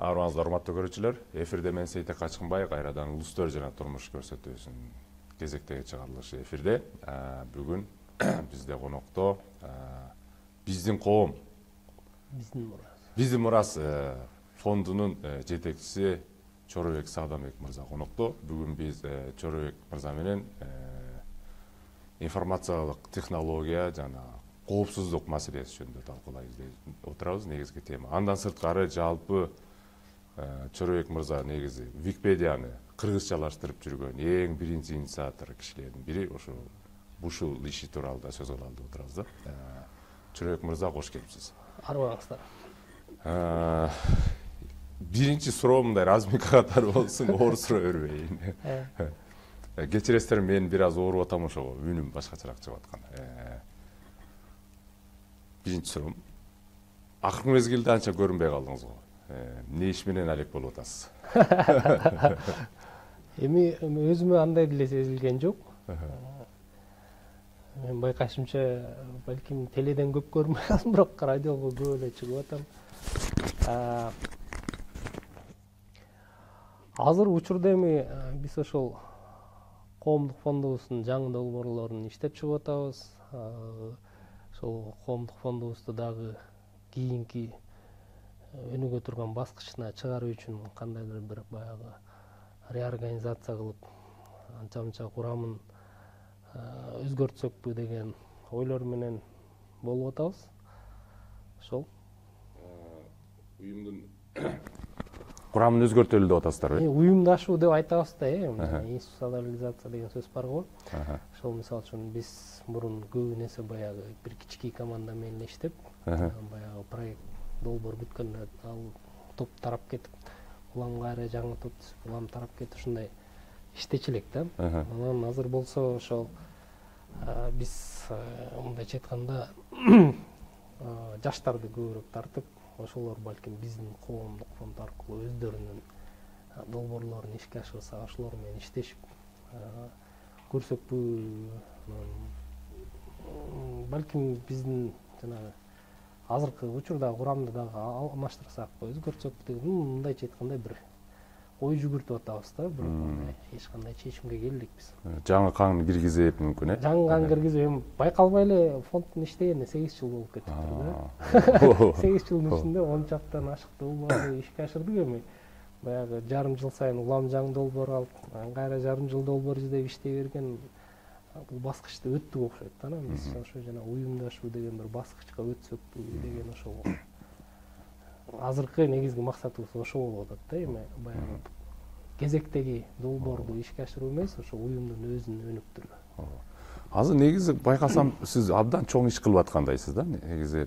Арыбаңыздар, урматтуу көрүүчүлөр. Эфирде мен Сейтек Качкынбай, кайрадан улустөр жана турмуш көрсөтүүсүнүн кезектеги чыгарылышы эфирде. Бүгүн бизде конокто биздин коом, биздин мурас фондунун жетекчиси Чорубек Сагдамбек мырза конокто. Бүгүн биз Чорубек мырза менен информациялык технология жана коопсуздук маселеси жөнүндө талкуулайбыз деп отурабыз. Негизги тема. Андан сырткары жалпы Чорубек мырза негизи Википедияны кыргызчалаштырып жүргөн эң биринчи инициатор кишилердин бири. Ошо ушул иши тууралуу да сөз кылалы деп отурабыз да. Чорубек мырза, кош келипсиз. Арыбаңыздар. Биринчи суроо мындай разминка катары болсун, оор суроо бербейин. Кечиресиздер, мен бир аз ооруп атам, ошого үнүм башкачараак чыгып аткан. Биринчи суроом. Акыркы мезгилде анча көрүнбөй калдыңыз го. Эмне иш менен алек болуп атасыз? Эми өзүмө андай деле сезилген жок. Мен байкашымча, балким теледен көп көрүнбөй калдым, бирок радиого көп эле чыгып атам. Азыр учурда эми биз ошол коомдук фондубуздун жаңы долбоорлорун иштеп чыгып атабыз. Ошол коомдук фондубузду дагы кийинки өнүгө турган баскычына чыгаруу үчүн кандайдыр бир баягы реорганизация кылып, анча-мынча курамын өзгөртсөкпү деген ойлор менен болуп атабыз. Ошол уюмдун курамын өзгөртөлү деп атасыздарбы? Уюмдашуу деп айтабыз да, институциализация деген сөз бар го. Ошол мисалы үчүн биз мурун көп нерсе баягы бир кички команда менен иштеп, баягы проект долбоор бүткөндө ал топ тарап кетип, улам кайра жаңы топ түзүп, улам тарап кетип, ушундай иштечү элек да. Анан азыр болсо ошол биз мындайча айтканда жаштарды көбүрөөк тартып, ошолор балким биздин коомдук фонд аркылуу өздөрүнүн долбоорлорун ишке ашырса, ошолор менен иштешип көрсөкпү. Балким биздин жанагы азыркы учурда курамды дагы алмаштырсакпы, өзгөртсөкпү деген мындайча айтканда бир ой жүгүртүп атабыз да, бирок эч кандай чечимге келдикпиз. Жаңы кан киргизип мүмкүн, Жаңы кан киргизип, байкалбай эле фонддун иштегенине 8 жыл болуп кетиптир да. 8 жылдын ичинде 10 чактан ашык долбоорду ишке ашырдык. Эми баягы жарым жыл сайын улам жаңы долбоор алып, кайра жарым жыл долбоор издеп иштей берген бул баскычты өттүк окшойт да. Анан биз ошо жана уюмдашуу деген бир баскычка өтсөкпү деген ошол азыркы негизги максатыбыз ошол болуп атат да. Эми баягы кезектеги долбоорду ишке ашыруу эмес, ошо уюмдун өзүн өнүктүрүү. Азыр негизи байкасам, сиз абдан чоң иш кылып аткандайсыз да. Негизи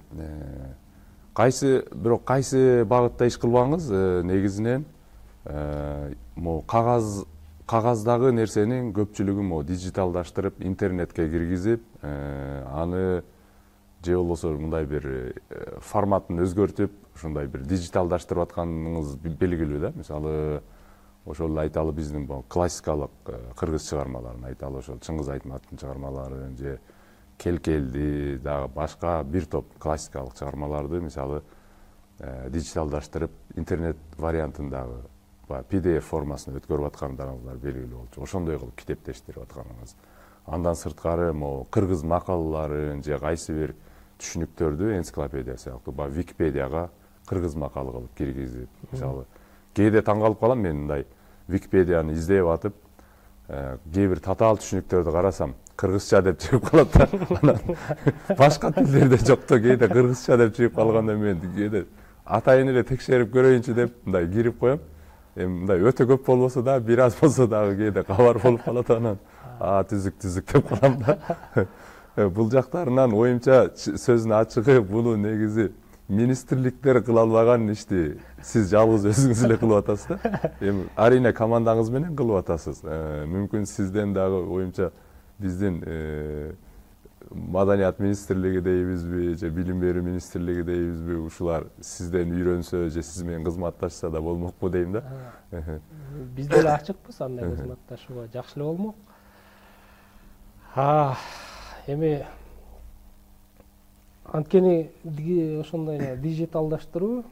бирок кайсы багытта иш кылбаңыз, негизинен могу кагаздагы нерсенин көпчүлүгүн могу дижиталдаштырып, интернетке киргизип, аны же болбосо мындай бир форматын өзгөртүп, ушундай бир дижиталдаштырып атканыңыз белгилүү да. Мисалы, ошол айталы биздин классикалык кыргыз чыгармаларын айталы, ошол Чыңгыз Айтматовдун чыгармаларын же Келкелди, дагы башка бир топ классикалык чыгармаларды мисалы дижиталдаштырып, интернет вариантындагы PDF формасына өткөрүп аткандарыңыздар белгилүү болчу. Ошондой кылып китептештирип атканыңыз. Андан сырткары кыргыз макалаларын же кайсы бир түшүнүктөрдү энциклопедия сыяктуу Википедияга кыргыз макалы кылып киргизип, мисалы кээде таң калып калам мен, мындай Википедияны издеп атып, кээ бир татаал түшүнүктөрдү карасам, кыргызча деп чыгып калат да. Анан башка тилдерде жок да, кээде кыргызча деп чыгып калганда мен кээде атайын эле текшерип көрөйүнчү деп мындай кирип коем. Эми мындай өтө көп болбосо да, бир аз болсо дагы кээде кабар болуп калат, анан түзүк деп калам да. Бул жактарынан оюмча сөздүн ачыгы, бул негизи министрликтер кыла албаган ишти сиз жалгыз өзүңүз эле кылып атасыз да. Эми арийне командаңыз менен кылып атасыз. Мүмкүн сизден дагы оюмча биздин Маданият министрлиги дейбизби, же билим берүү министрлиги дейбизби, ушулар сизден үйрөнсө же сиз менен кызматташса да болмокпу дейм да. Биз деле ачыкпыз андай кызматташууга, жакшы эле болмок. Эми анткени ошондой дижиталдаштыруу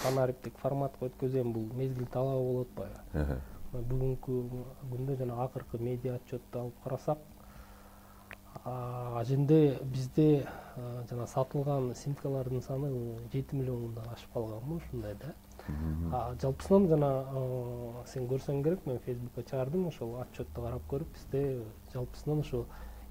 санариптик форматка өткөзөм, бул мезгил талабы болот баягы. Бүгүнкү күндө жана акыркы медиа отчетту алып карасак, аженде бизде жана сатылган симкалардын саны 7 миллиондон ашып калганбы ушундай да. Жалпысынан жана сен көрсөң керек, мен Facebookка чыгардым, ошол отчетту карап көрүп, бизде жалпысынан ошо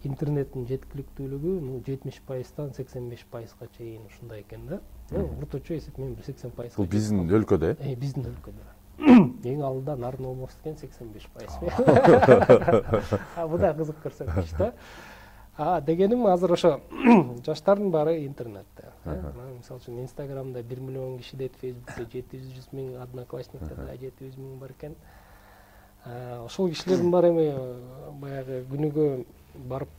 интернеттин жеткиликтүүлүгү 70%тан 85%га чейин ушундай экен да. Орточо эсеп менен 80%. Бул биздин өлкөдө? Биздин өлкөдө. Эң алдыда Нарын облусу экен 85%. Бул да кызык көрсөткүч да. Дегеним азыр ошо жаштардын баары интернетте. Мисалы үчүн Инстаграмда 1 миллион киши дейт, Фейсбукта 700 миң, Одноклассниктарда 700 миң бар экен. Ошол кишилердин баары эми баягы күнүгө барып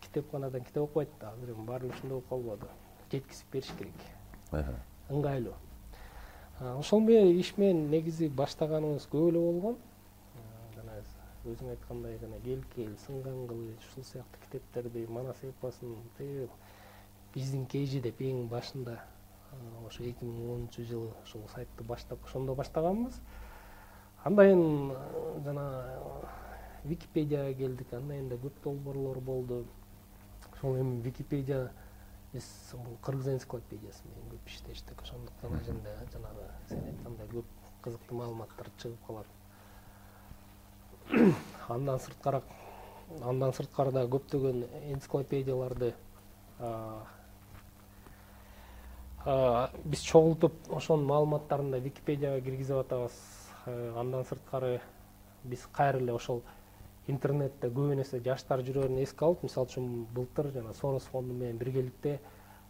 китепканадан китеп окубайт да. Азыр эми баары ушундай болуп калбады. Жеткизип бериш керек. Ыңгайлуу. Ошол менен иш менен негизи баштаганыбыз көп эле болгон. Жана өзүң айткандай жана Келкел, Сынган кылыч, ушул сыяктуу китептерди, Манас эпосун биздин KG деп эң башында ошо 2010-жылы ошол сайтты баштап ошондо баштаганбыз. Андан жана Википедияга келдик, андан да көп долбоорлор болду. Ошол эми Википедия биз бул кыргыз энциклопедиясы менен көп иштештик. Ошондуктан аженде жанагы сен айткандай көп кызыктуу маалыматтар чыгып калат. Андан сырткары да көптөгөн энциклопедияларды биз чогултуп ошонун маалыматтарын да Википедияга киргизип атабыз. Андан сырткары биз кайра эле ошол интернетте көп нерсе жаштар жүрөрүн эске алып, мисалы үчүн былтыр жана Сорос фонду менен биргеликте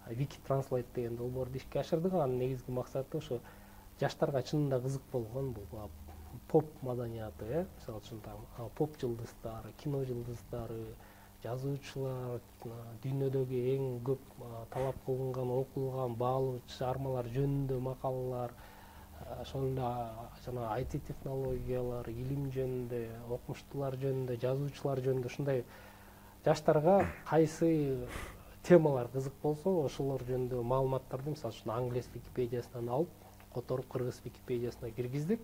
Wiki-Translate деген долбоорду ишке ашырдык. Анын негизги максаты ошо жаштарга чынында кызык болгон бул поп маданияты, мисалы үчүн поп жылдыздары, кино жылдыздары, жазуучулар, дүйнөдөгү эң көп талап кылынган, окулган, баалуу чыгармалар жөнүндө макалалар, ошондо жана IT технологиялар, илим жөнүндө, окумуштуулар жөнүндө, жазуучулар жөнүндө ушундай жаштарга кайсы темалар кызык болсо, ошолор жөнүндө маалыматтарды, мисалы үчүн англис Википедиясынан алып, которуп кыргыз Википедиясына киргиздик.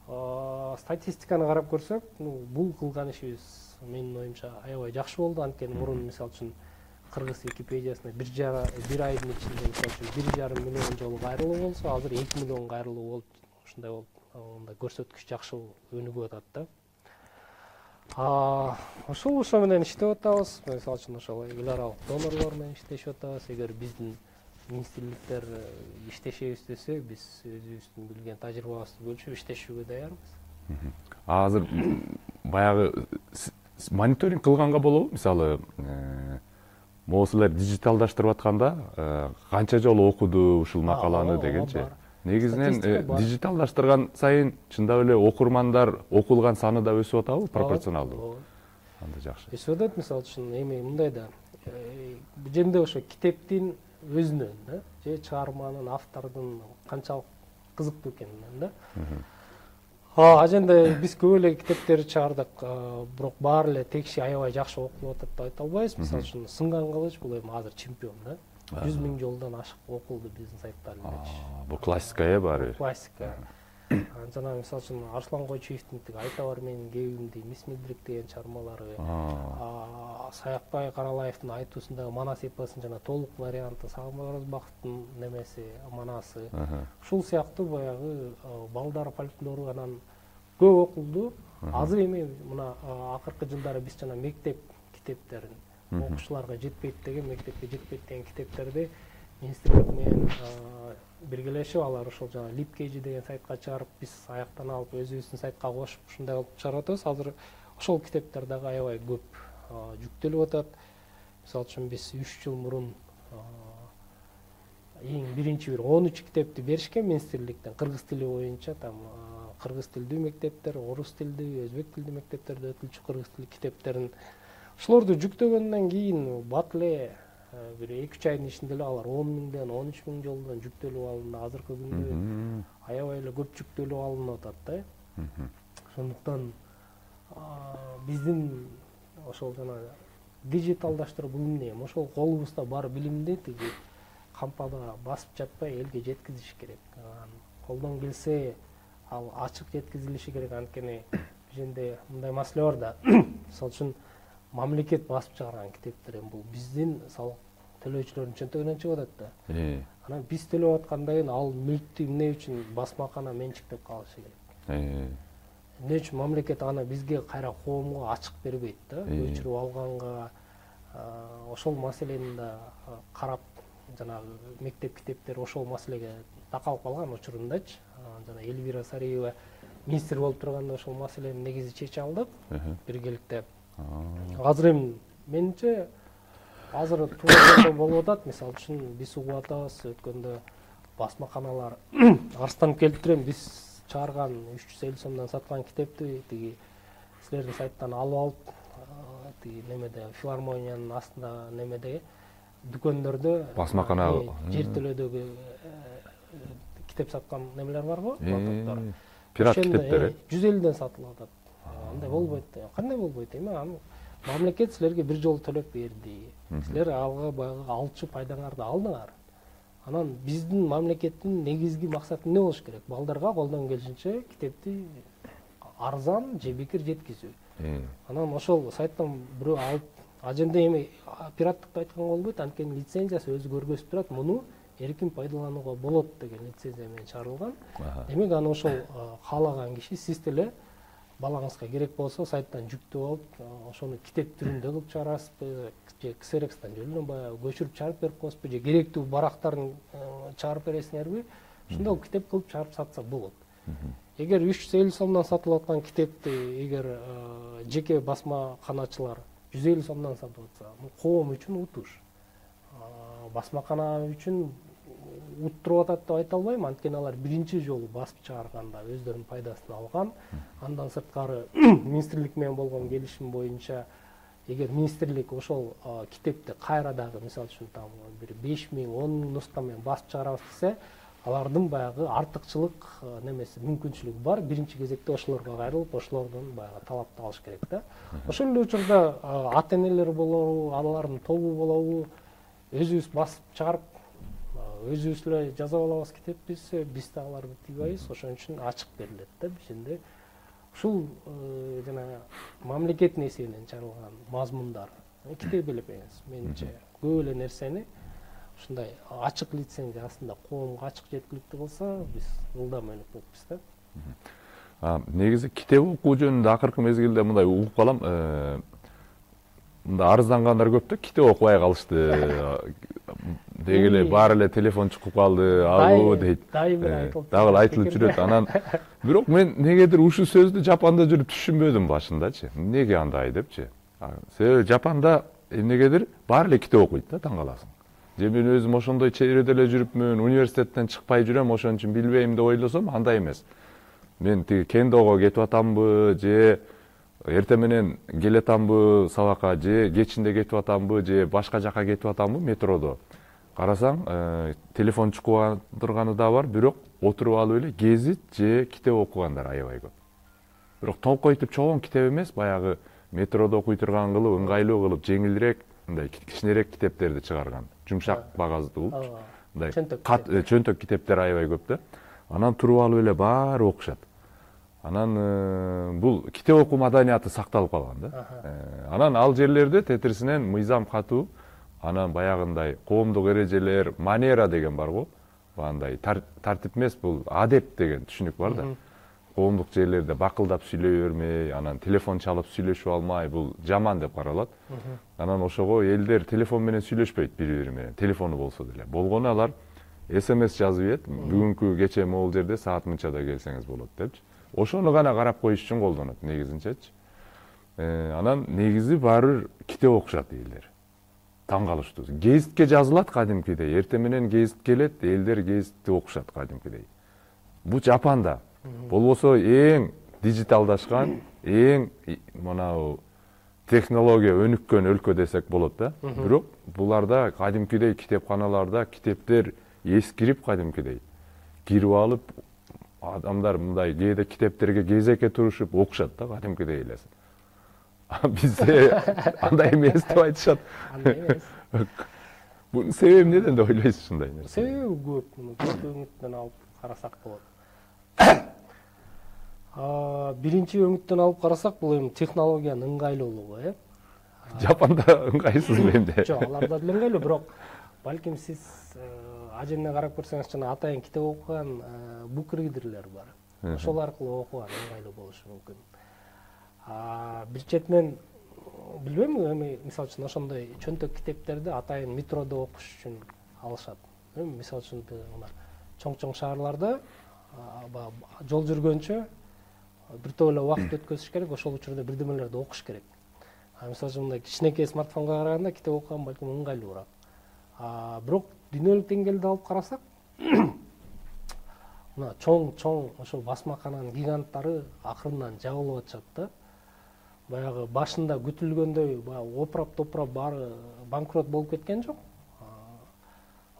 Статистиканы карап көрсөк, бул кылган ишибиз менин оюмча аябай жакшы болду. Анткени мурун мисалы үчүн кыргыз Википедиясына бир айдын ичинде мисалы үчүн 1,5 миллион жолу кайрылуу болсо, азыр 2 миллион кайрылуу болуп, ушундай болуп, анда көрсөткүч жакшы өнүгүп атат да. Ошо менен иштеп атабыз. Мисалы үчүн ошол эл аралык донорлор менен иштешип атабыз. Эгер биздин министрликтер иштешебиз десе, биз өзүбүздүн билген тажрыйбабызды бөлүшүп иштешүүгө даярбыз. Азыр баягы мониторинг кылганга болобу? Мисалы, моусулар дижиталдаштырып атканда канча жолу окуду ушул макаланы дегенчи. Негизинен дижиталдаштырган сайын чындап эле окурмандар окулган саны да өсүп атабы пропорционалдуу? Анда жакшы. Өсүп атат, мисалы үчүн эми мындай да. Бул ошо китептин өзүнөн да, же чыгарманын автордун канчалык кызыктуу экенинен да. Аженде биз көп эле китептерди чыгардык, бирок баары эле текши аябай жакшы окулуп атат деп айта албайбыз. Мисалы үчүн Сынган кылыч бул эми азыр чемпион да. 100 миң жолдон ашык окулду биздин сайттарыбыз. Бул классика баары. Классика. Жана мисалы үчүн Арслан Койчуевдин Айта бар менин кебимди, Мис Милдрик деген чыгармалары, Саякбай Каралаевдин айтуусундагы Манас эпосун жана толук варианты, Сагынбай Оразбаковдун немеси, Манасы. Ушул сыяктуу баягы балдар фольклору анан көп окулду. Азыр эми мына акыркы жылдары биз жана мектеп китептерин окуучуларга жетпейт деген, мектепке жетпейт деген китептерди министрлик менен биргелешип, алар ошол жана LibKG деген сайтка чыгарып, биз аяктан алып өзүбүздүн сайтка кошуп ушундай кылып чыгарып атабыз. Азыр ошол китептер дагы аябай көп жүктөлүп атат. Мисалы үчүн биз 3 жыл мурун эң биринчи 13 китепти беришкен министрликтен кыргыз тили боюнча, там кыргыз тилдүү мектептер, орус тилдүү, өзбек тилдүү мектептерде өтүлчү кыргыз тили китептерин ошолорду жүктөгөндөн кийин бат эле бир 2-3 айдын ичинде эле алар 10 миңден 13 миң жолдон жүктөлүп алынды. Азыркы күндө аябай эле көп жүктөлүп алынып атат да. Ошондуктан биздин ошол жана дижиталдаштыруу бул эмне? Ошол колубузда бар билимди тиги кампада басып жатпай элге жеткизиш керек. Колдон келсе ал ачык жеткизилиши керек, анткени бизде мындай маселе бар да. Мисалы үчүн мамлекет басып чыгарган китептер эми бул биздин салык төлөөчүлөрдүн чөнтөгүнөн чыгып атат да. Анан биз төлөп аткандан кийин ал мүлктү эмне үчүн басмакана менчиктеп калышы керек? Эмне үчүн мамлекет аны бизге кайра коомго ачык бербейт да, көчүрүп алганга. Ошол маселени да карап, жанагы мектеп китептери ошол маселеге такалып калган учурундачы. Жана Элвира Сариева министр болуп турганда ошол маселени негизи чече алдык биргеликте. Азыр эми менимче азыр туура болуп атат. Мисалы үчүн биз угуп атабыз, өткөндө басмаканалар арстанып келип турем, биз чыгарган 350 сомдон саткан китепти тиги силердин сайттан алып алып, тиги немеде филармониянын астында немеде дүкөндөрдө басмакана жер төлөөдөгү китеп саткан немелер барго, пират китептери 150ден сатылып атат. Андай болбойт. Кандай болбойт эми? Мамлекет силерге бир жолу төлөп берди. Силер алга баягы алчу пайдаңарды алдыңар. Анан биздин мамлекеттин негизги максаты эмне болуш керек? Балдарга колдон келишинче китепти арзан же бекер жеткизүү. Анан ошол сайттан бирөө алып, аженде эми пираттыкты айтканга болбойт, анткени лицензиясы өзү көргөзүп турат, муну эркин пайдаланууга болот деген лицензия менен чыгарылган. Демек аны ошол каалаган киши сиз деле балаңызга керек болсо сайттан жүктөп алып, ошону китеп түрүндө кылып чыгарасызбы, же Xerox'тан жөн баягы көчүрүп чыгарып берип коесузбу, же керектүү барактарын чыгарып бересиңерби? Ошондой китеп кылып чыгарып сатса болот. Эгер 350 сомдон сатылып аткан китепти эгер жеке басмаканачылар 150 сомдон сатып атса, бул коом үчүн утуш. Басмакана үчүн уттуруп атат деп айта албайм, анткени алар биринчи жолу басып чыгарганда өздөрүнүн пайдасын алган. Андан сырткары министрлик менен болгон келишим боюнча эгер министрлик ошол китепти кайра дагы мисалы үчүн там бир 5000, 10 000 нуска менен басып чыгарабыз десе, алардын баягы артыкчылык немеси мүмкүнчүлүгү бар. Биринчи кезекте ошолорго кайрылып, ошолордон баягы талапты алыш керек да. Ошол эле учурда ата-энелер болобу, алардын тобу болобу, өзүбүз басып чыгарып, өзүбүз эле жазып алабыз китепти десе, биз да аларды тийбайбыз. Ошон үчүн ачык берилет да бизде. Ушул жана мамлекеттин эсебинен чыгарылган мазмундар китеп эле эмес, менимче көп эле нерсени ушундай ачык лицензия астында коомго ачык жеткиликтүү кылса, биз ылдам өнүк болупбуз да. Негизи китеп окуу жөнүндө акыркы мезгилде мындай угуп калам, мында арыздангандар көп да, китеп окубай калышты. Деги эле баары эле телефон чукуп калды, алуу дейт. Дагы айтылып жүрөт. Анан бирок мен негедир ушул сөздү Жапанда жүрүп түшүнбөдүм башындачы. Эмнеге андай депчи. Себеби Жапанда эмнегедир баары эле китеп окуйт да, таң каласың. Же мен өзүм ошондой чейреде эле жүрүпмүн, университеттен чыкпай жүрөм, ошон үчүн билбейм деп ойлосом, андай эмес. Мен тиги кендого кетип атамбы, же эртең менен келатамбы сабакка, же кечинде кетип атамбы, же башка жака кетип атамбы метродо. Карасаң, телефон чукуп турганы да бар, бирок отуруп алып эле гезит же китеп окугандар аябай көп. Бирок толкойтуп чогон китеп эмес, баягы метродо окуй турган кылып, ыңгайлуу кылып, жеңилирээк, мындай кичинерээк китептерди чыгарган. Жумшак багаздуу, мындай чөнтөк китептер аябай көп да. Анан туруп алып эле баары окушат. Анан бул китеп окуу маданияты сакталып калган да. Анан ал жерлерде тетирисинен мыйзам катуу, анан баягындай коомдук эрежелер, манера деген бар го. Андай тартип эмес, бул адеп деген түшүнүк бар да. Коомдук жерлерде бакылдап сүйлөй бермей, анан телефон чалып сүйлөшүп алмай, бул жаман деп каралат. Анан ошого элдер телефон менен сүйлөшпөйт бири-бири менен, телефону болсо деле. Болгону алар SMS жазып ийет, бүгүнкү кече могул жерде саат мынчада келсеңиз болот депчи. Ошону гана карап коюш үчүн колдонот негизинчечи. Анан негизи баары китеп окушат элдер. Таң калыштуу. Гезитке жазылат кадимкидей, эртең менен гезит келет, элдер гезитти окушат кадимкидей. Бул Жапанда. Болбосо эң дижиталдашкан, эң мынау технология өнүккөн өлкө десек болот да. Бирок буларда кадимкидей китепканаларда китептер эскирип кадимкидей кирип алып, адамдар мындай кээде китептерге кезекке турушуп окушат да, кадимкидей эле. Бизде андай эмес деп айтышат. Bunun себеби неден деп ойлойсуз ушундай? Себеби көп, көп өңүттөн алып карасак болот. Биринчи өңүттөн алып карасак, бул эми технологиянын ыңгайлуулугу, Жапанда ыңгайсызбы эмне? Жок, аларда деле ыңгайлуу, бирок балким сиз ажемне карап көрсөңүз, жана атайын китеп окуган бук ридерлер бар. Ошол аркылуу окуган ыңгайлуу болушу мүмкүн. Бир четинен билбейм, эми мисалы үчүн ошондой чөнтөк китептерди атайын метродо окуш үчүн алышат. Мисалы үчүн мына чоң шаарларда жол жүргөнчө биртип эле убакыт өткөзүш керек, ошол учурда бирдемелерди окуш керек. Мисалы үчүн мындай кичинекей смартфонго караганда китеп окуган балким ыңгайлуураак. Бирок дүйнөлүк деңгээлде алып карасак, мына чоң ошол басмакананын гиганттары акырындан жабылып атышат да. Баягы башында күтүлгөндөй опурап топурап баары банкрот болуп кеткен жок.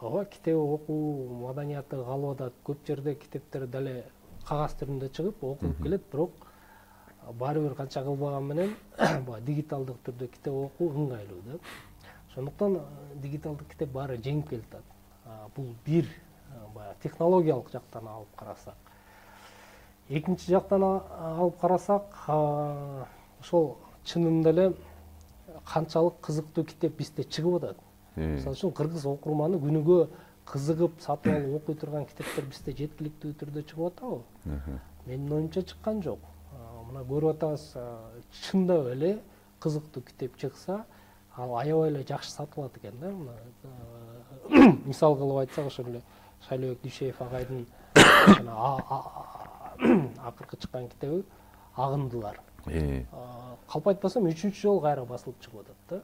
Китеп окуу маданияты калып атат. Көп жерде китептер дале кагаз түрүндө чыгып окулуп келет, бирок баары бир канча кылбаган менен дигиталдык түрдө китеп окуу ыңгайлуу да. Ошондуктан дигиталдык китеп баары жеңип келатат. Бул бир технологиялык жактан алып карасак. Экинчи жактан алып карасак, ошол чынында эле канчалык кызыктуу китеп бизде чыгып атат. Мисалы үчүн кыргыз окурманы күнүгө кызыгып сатып алып окуй турган китептер бизде жеткиликтүү түрдө чыгып атабы? Менин оюмча чыккан жок. Мына көрүп атабыз, чындап эле кызыктуу китеп чыкса, ал аябай эле жакшы сатылат экен да. Мисал кылып айтсак, ошол эле Шайлообек Дүйшеев агайдын акыркы чыккан китеби Агындылар. Калп айтпасам 3-чү жолу кайра басылып чыгып атат да.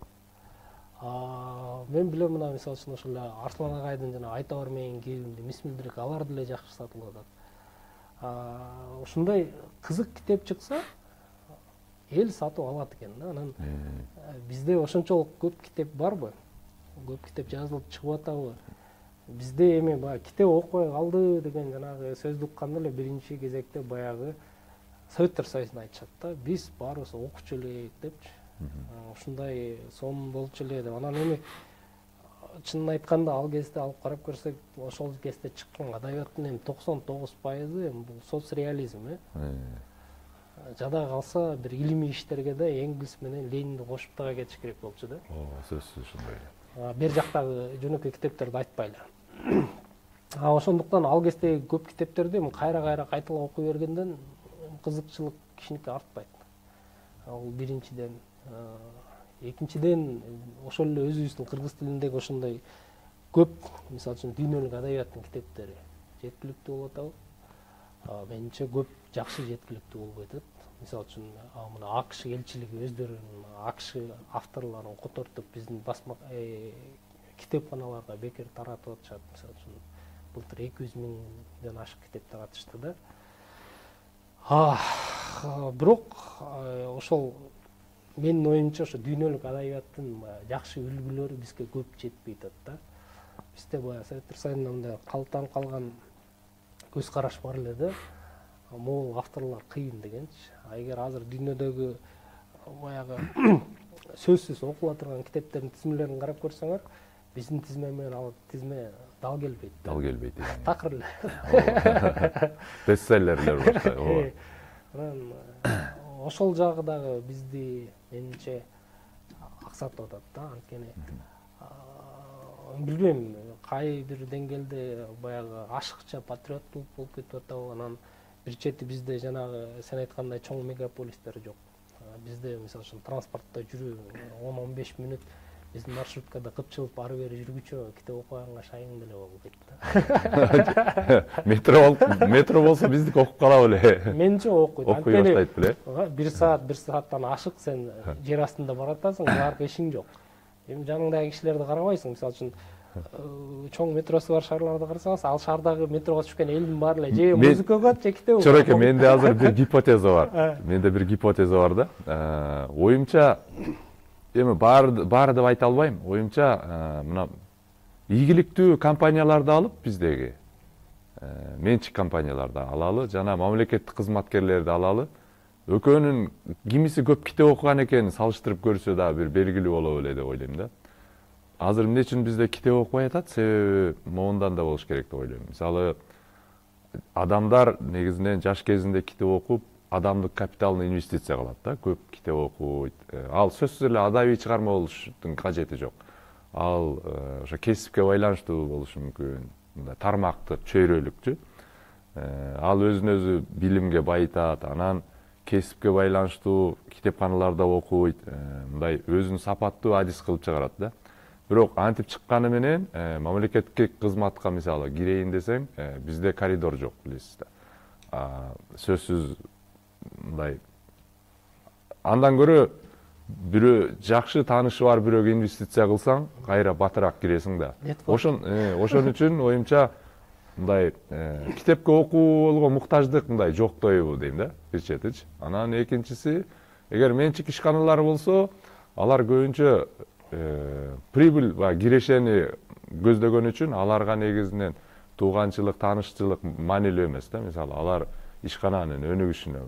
Мен билем, мына мисалы үчүн ошол эле Арслан агайдын жана Айта бар менин кебимди, Мисмилдирек, алар деле жакшы сатылып атат. Ушундай кызык китеп чыкса, эл сатып алат экен да. Анан бизде ошончолук көп китеп барбы? Көп китеп жазылып чыгып атабы? Бизде эми китеп окубай калды деген жанагы сөздү укканда эле биринчи кезекте баягы Советтер Союзун айтышат да. Биз баарыбыз окучу элек депчи. Ушундай сон болчу эле деп. Анан эми чынын айтканда ал кезде алып карап көрсөк, ошол кезде чыккан адабияттын эми 99% бул соцреализм, жада калса бир илимий иштерге да Энгельс менен Ленинди кошуп дагы кетиш керек болчу да. Сөзсүз ушундай эле. Бер жактагы жөнөкөй китептерди айтпайлы. Ошондуктан ал кездеги көп китептерди кайра кайталап окуй бергенден кызыкчылык кишиники артпайт. Ал биринчиден. Экинчиден, ошол эле өзүбүздүн кыргыз тилиндеги ошондой көп, мисалы үчүн дүйнөлүк адабияттын китептери жеткиликтүү болуп атабы? Менимче көп жакшы жеткиликтүү болбой атат. Мисалы үчүн мына АКШ элчилиги өздөрүнүн АКШ авторлорун котортуп биздин китепканаларга бекер таратып атышат. Мисалы үчүн былтыр 200 миңден ашык китеп таратышты да. Бирок ошол менин оюмча ошо дүйнөлүк адабияттын жакшы үлгүлөрү бизге көп жетпей атат да. Бизде Советтер Союзунда калыптанып калган көз караш бар эле да. Могул авторлор кыйын дегенчи. Эгер азыр дүйнөдөгү баягы сөзсүз окула турган китептердин тизмелерин карап көрсөңөр, биздин тизме менен ал тизме дал келбейт. Дал келбейт. Такыр эле. Бестселлерлер башка. Анан ошол жагы дагы бизди менимче аксатып атат да. Анткени билбейм, кай бир деңгээлде баягы ашыкча патриоттулук болуп кетип атабы. Анан бир чети бизде жанагы сен айткандай чоң мегаполистер жок. Бизде мисалы үчүн транспортто жүрүү 10-15 мүнөт, биздин маршруткада кыпчылып ары бери жүргүчө китеп окуганга шайың деле болбойт да. Метро болсо биздики окуп калабы эле. Менимче окуйт. Окуй баштайт беле. 1 сааттан ашык сен жер астында баратасың, баркы ишиң жок. Эми жаныңдагы кишилерди карабайсың. Мисалы үчүн чоң метросу бар шаарларды карасаңыз, ал шаардагы метрого түшкөн элдин баары эле же музыка угат, же китеп окуйт. Чорок, менде азыр бир гипотеза бар. Менде бир гипотеза бар да. Оюмча эми баары деп айта албайм. Оюмча мына ийгиликтүү компанияларды алып биздеги менчик компанияларды алалы, жана мамлекеттик кызматкерлерди алалы. Экөөнүн кимиси көп китеп окуган экенин салыштырып көрсө да бир белгилүү болот эле деп ойлойм да. азыр эмне үчүн бизде китеп окубай атат, себеби моундан да болуш керек деп ойлойм. Мисалы, адамдар негизинен жаш кезинде китеп окуп, адамдык капиталына инвестиция кылат да, көп китеп окуйт. Ал сөзсүз эле адабий чыгарма болуштун кажети жок. Ал ошо кесипке байланыштуу болушу мүмкүн, тармактык, чөйрөлүкчү. Ал өзүн өзү билимге байытат, анан кесипке байланыштуу китепканаларда окуйт, мындай өзүн сапаттуу адис кылып чыгарат да. Бирок антип чыкканы менен мамлекеттик кызматка мисалы кирейин десең, бизде коридор жок, билесиз да. Сөзсүз мындай андан көрө бирөө жакшы таанышы бар бирөөгө инвестиция кылсаң, кайра батыраак киресиң да. Ошон үчүн оюмча мындай китепке окууга муктаждык мындай жоктойбу дейм да, бир четичи. Анан экинчиси, эгер менчик ишканалар болсо, алар көбүнчө прибыль ва кирешени көздөгөн үчүн аларга негизинен тууганчылык, таанышчылык маанилүү эмес да. Мисалы, алар ишкананын өнүгүшүнө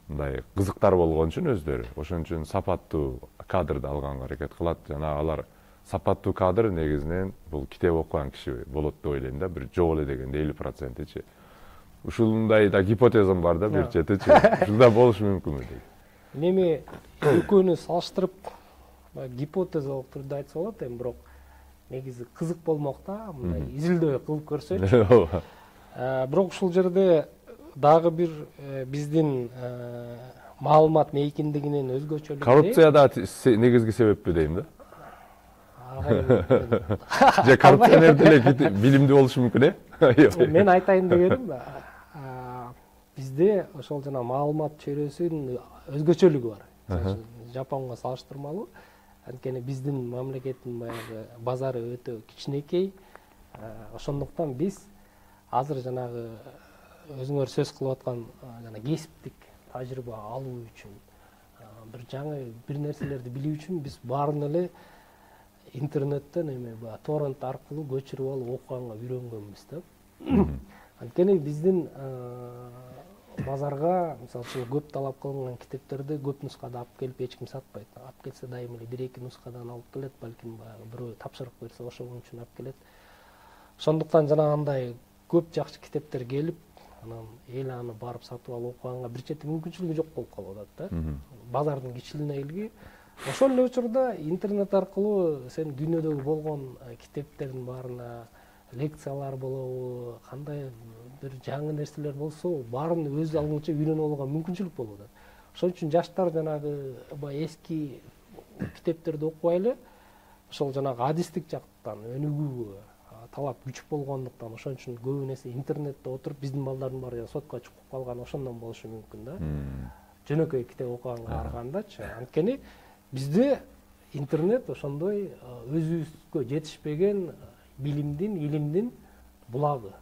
мындай кызыктар болгон үчүн өздөрү, ошон үчүн сапаттуу кадрды алганга аракет кылат. Жана алар сапаттуу кадр негизинен бул китеп окуган киши болот деп ойлойм да, бир жок эле дегенде 50%-чи. Ушундай да гипотезам бар да, бир четичи. Ушундай болушу мүмкүнбү дейт. Неме экөөнү салыштырып гипотезалык түрдө айтса болот, бирок негизи кызык болмок да, мындай изилдөө кылып көрсөчү. Бирок ушул жерде дагы бир биздин маалымат мейкиндигинин өзгөчөлүгү. Коррупция да негизги себеппи дейм да. Же коррупционер деле билимдүү болушу мүмкүн, Мен айтайын дегеним, бизде ошол жана маалымат чөйрөсүнүн өзгөчөлүгү бар. Жапонго салыштырмалуу. Анткени биздин мамлекеттин баягы базары өтө кичинекей. Ошондуктан биз азыр жанагы өзүңөр сөз кылып аткан жана кесиптик тажрыйба алуу үчүн, бир жаңы бир нерселерди билүү үчүн биз баарын эле интернеттен торрент аркылуу көчүрүп алып окуганга үйрөнгөнбүз да. Анткени биздин базарга мисалы үчүн көп талап кылынган китептерди көп нускада алып келип эч ким сатпайт. Алып келсе дайым эле 1-2 нускадан алып келет, балким баягы бирөө тапшырык берсе ошол үчүн алып келет. Ошондуктан жанагындай көп жакшы китептер келип, анан эл аны барып сатып алып окуганга бир чети мүмкүнчүлүгү жок болуп калып атат да. Базардын кичилүүнө ошол эле учурда интернет аркылуу сен дүйнөдөгү болгон китептердин баарына лекциялар болобу, кандай бир жаңы нерселер болсо, баарын өз алдынча үйрөнүп алууга мүмкүнчүлүк болуп атат. Ошон үчүн жаштар жанагы эски китептерди окубай эле, ошол жанагы адистик жактан өнүгүүгө талап күч болгондуктан, ошон үчүн көбүнесе интернетте отуруп, биздин балдардын баары сотко чукуп калган ошондон болушу мүмкүн да. Жөнөкөй китеп окуганга карагандачы. Анткени бизде интернет ошондой өзүбүзгө жетишпеген билимдин, илимдин булагы.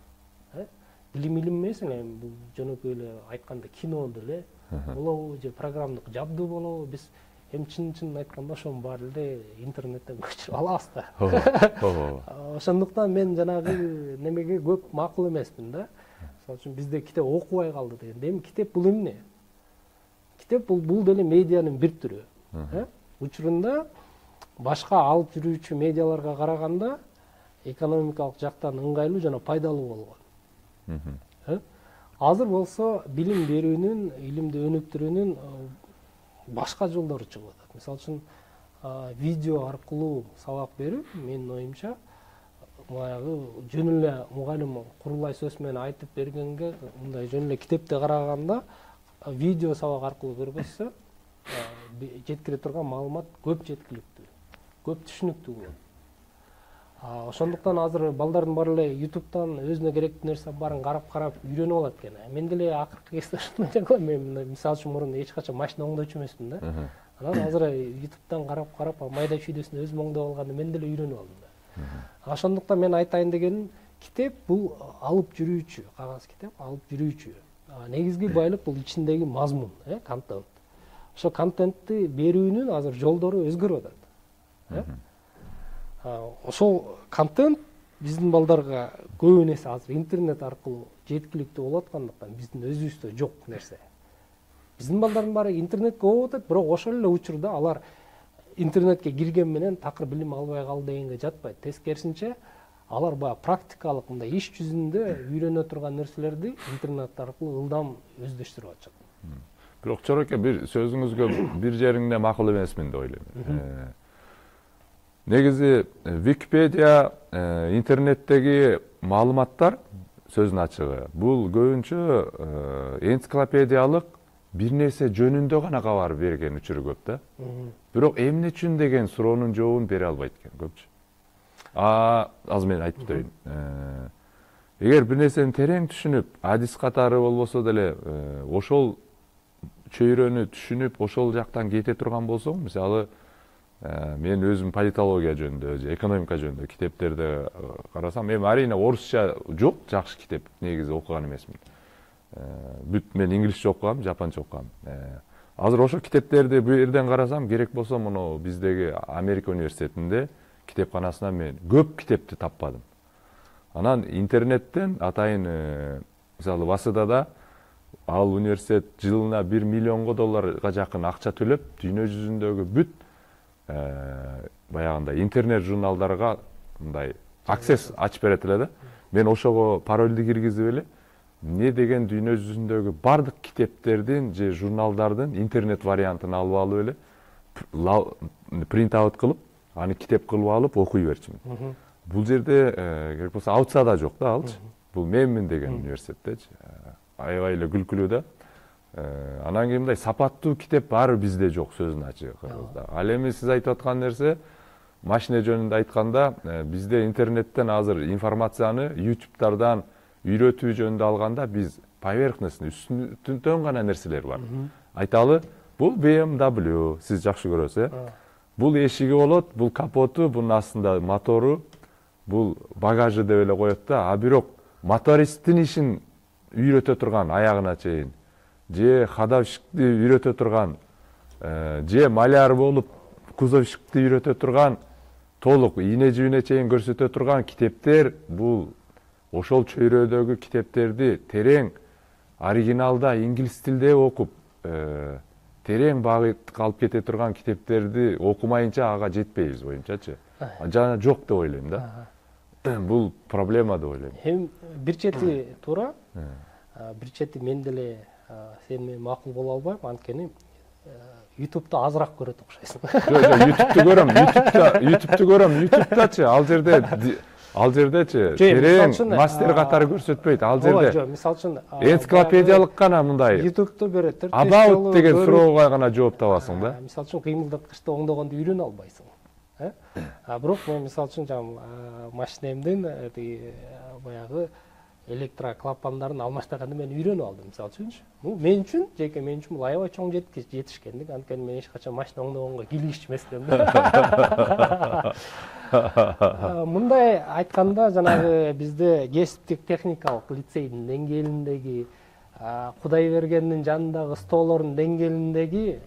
Билим эмес эле, бул жөнөкөй эле айтканда кино деле болобу, же программдык жабдуу болобу, биз чын айтканда ошонун баары эле интернеттен көчүрүп алабыз да. Ошондуктан мен жанагы немеге көп макул эмесмин да. Мисалы үчүн бизде китеп окубай калды деген. Эми китеп бул эмне? Китеп бул деле медианын бир түрү. Учурунда башка алып жүрүүчү медиаларга караганда экономикалык жактан ыңгайлуу жана пайдалуу болгон. Азыр болсо билим берүүнүн, илимди өнүктүрүүнүн башка жолдору чыгып атат. Мисалы үчүн видео аркылуу сабак берүү, менин оюмча, баягы жөн эле мугалим курулай сөз менен айтып бергенге, мындай жөн эле китепте караганда видео сабак аркылуу көргөзсө, жеткире турган маалымат көп жеткиликтүү, көп түшүнүктүү болот. Ошондуктан азыр балдардын баары эле YouTube'дан өзүнө керектүү нерсе баарын карап үйрөнүп алат экен. Мен деле акыркы кезде ушундай кылам. Мен мисалы үчүн мурун эч качан машина оңдочу эмесмин да. Анан азыр YouTube'дан карап майда шүйдөсүн өзүм оңдоп алганды мен деле үйрөнүп алдым да. Ошондуктан мен айтайын дегеним, китеп бул алып жүрүүчү, кагаз китеп алып жүрүүчү. Негизги байлык бул ичиндеги мазмун, контент. Ошо контентти берүүнүн азыр жолдору өзгөрүп атат. Ошол контент биздин балдарга көбүнесе азыр интернет аркылуу жеткиликтүү болуп аткандыктан биздин өзүбүздө жок нерсе. Биздин балдардын баары интернетке окуп атат, бирок ошол эле учурда алар интернетке кирген менен такыр билим албай калды дегенге жатпайт. Тескерисинче алар баягы практикалык мындай иш жүзүндө үйрөнө турган нерселерди интернет аркылуу ылдам өздөштүрүп атышат. Бирок Чороке, бир сөзүңүзгө бир жериңде макул эмесмин деп ойлойм. Негизи Википедия, интернеттеги маалыматтар, сөздүн ачыгы, бул көбүнчө энциклопедиялык бир нерсе жөнүндө гана кабар берген учуру көп да. Бирок эмне үчүн деген суроонун жообун бере албайт экен көпчү. Азыр мен айтып өтөйүн. Эгер бир нерсени терең түшүнүп, адис катары болбосо деле ошол чөйрөнү түшүнүп, ошол жактан кете турган болсоң, мисалы, мен өзүм политология жөнүндө, экономика жөнүндө китептерди карасам, эми арийне орусча жок, жакшы китеп негизи окуган эмесмин. Бүт мен инглисче окугам, жапонча окугам. Азыр ошол китептерди бул жерден карасам, керек болсо муну биздеги Америка университетинде китепканасынан мен көп китепти таппадым. Анан интернеттен атайын, мисалы, Васыдада ал университет жылына $1 миллионго жакын акча төлөп, дүйнө жүзүндөгү бүт баягындай интернет журналдарга мындай аксесс ачып берет эле да. Мен ошого паролду киргизип эле, эмне деген дүйнө жүзүндөгү бардык китептердин же журналдардын интернет вариантын алып алып эле принт аут кылып, аны китеп кылып алып окуй берчүмүн. Бул жерде керек болсо аутса да жок да алчы. Бул менмин деген университеттечи. Аябай эле күлкүлүү да. Анан кийин мындай сапаттуу китеп баары бизде жок, сөзүн ачыгы Кыргызда. Ал эми сиз айтып аткан нерсе, машина жөнүндө айтканда, бизде интернеттен азыр информацияны YouTube'тардан үйрөтүү жөнүндө алганда биз поверхностный, үстүнтөн гана нерселер бар. Айталы, бул BMW, сиз жакшы көрөсүз, бул эшиги болот, бул капоту, бунун астында мотору, бул багажы деп эле коет да. А бирок мотористтин ишин үйрөтө турган аягына чейин, же ходовщикти үйрөтө турган, же маляр болуп кузовщикти үйрөтө турган, толук ийне жибине чейин көрсөтө турган китептер, бул ошол чөйрөдөгү китептерди терең оригиналда инглиз тилде окуп, терең багытка алып кете турган китептерди окумайынча ага жетпейбиз боюнчачы. Жана жок деп ойлойм да. Бул проблема деп ойлойм. Эми бир чети туура, бир чети мен деле сен менен макул боло албайм, анткени YouTube'да азыраак көрөт окшойсуң. Жок, YouTube'ду көрөм, YouTube'дачы, ал жердечи терең мастер катары көрсөтпөйт. Ал жерде мисалы үчүн энциклопедиялык гана мындай YouTube'да берет. About деген суроого гана жооп табасың да. Мисалы үчүн кыймылдаткычты оңдогонду үйрөнө албайсың. Бирок мен мисалы үчүн машинемдин баягы электроклапандарын алмаштырганды мен үйрөнүп алдым, мисалы үчүнчү. Бул мен үчүн, жеке мен үчүн бул аябай чоң жетишкендик, анткени мен эч качан машина оңдогонго кийлигиш эмес элем да. Мындай айтканда, жанагы бизде кесиптик техникалык лицейдин деңгээлиндеги, Кудайбергендин жанындагы столордун деңгээлиндеги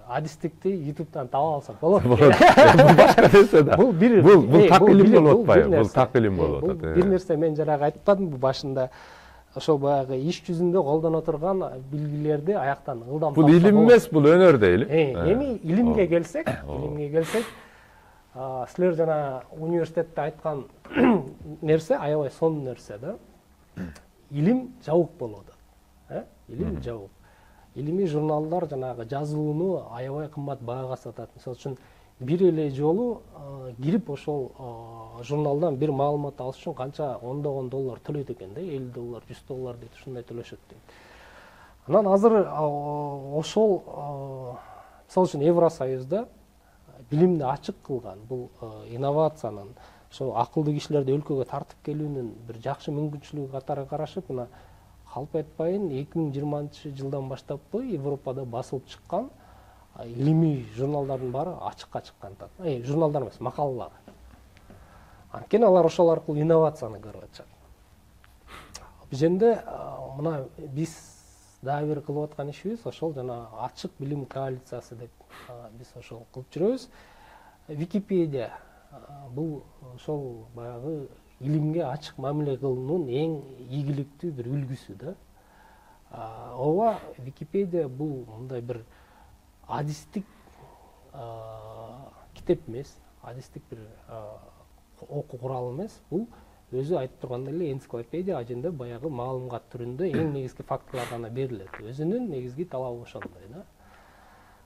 адистикти YouTube'дан таба алсак болот. Бул башка нерсе да. Бул так илим болуп атпайбы? Бул так илим болуп атат. Бир нерсе мен жанагы айтпадым башында, ошол баягы иш жүзүндө колдоно турган билгилерди аяктан ылдам. Бул илим эмес, бул өнөр дейли. Эми илимге келсек, силер жана университетте айткан нерсе аябай сонун нерсе да. Илим жабык болуп атат. Илим жабык. Илимий журналдар жанагы жазууну аябай кымбат баага сатат. Мисалы үчүн бир эле жолу кирип ошол журналдан бир маалымат алыш үчүн канча $10 төлөйт экен да, $50, $100 дейт, ушундай төлөшөт дейт. Анан азыр ошол мисалы үчүн Евросоюзда билимди ачык кылган, бул инновациянын, ошо акылдуу кишилерди өлкөгө тартып келүүнүн бир жакшы мүмкүнчүлүгү катары карашып, мына калп айтпайын 2020-жылдан баштап Европада басылып чыккан илимий журналдардын баары ачыкка чыккан. Журналдар эмес, макалалар. Анткени алар ошол аркылуу инновацияны көрүп атышат. Бизенде мына биз дагы бир кылып аткан ишибиз ошол жана ачык билим коалициясы деп биз ошол кылып жүрөбүз. Википедия бул ошол баягы илимге ачык мамиле кылуунун эң ийгиликтүү бир үлгүсү да. Ооба, Википедия бул мындай бир адистик китеп эмес, адистик бир окуу курал эмес. Бул өзү айтып тургандай эле энциклопедия ажында баягы маалымат түрүндө эң негизги фактылар гана берилет. Өзүнүн негизги талабы ошондой да.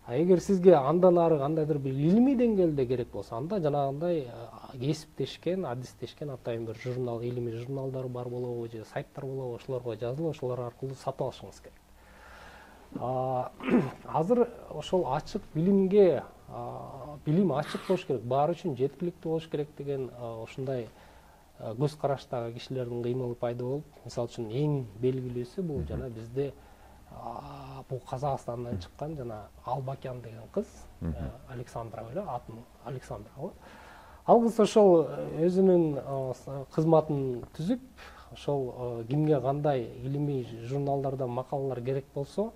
А эгер сизге андан ары кандайдыр бир илимий деңгээлде керек болсо, анда жанагындай кесиптешкен, адистешкен атайын бир журнал, илимий журналдар бар болобу же сайттар болобу, ошолорго жазылып, ошолор аркылуу сатып алышыңыз керек. Азыр ошол ачык билимге, билим ачык болуш керек, баары үчүн жеткиликтүү болуш керек деген ушундай көз караштагы кишилердин кыймылы пайда болуп, мисалы үчүн эң белгилүүсү бул жана бизде бул Казакстандан чыккан жана Албакян деген кыз, Александра эле, атын Александра го. Ал кыз ошол өзүнүн кызматын түзүп, ошол кимге кандай илимий журналдарда макалалар керек болсо,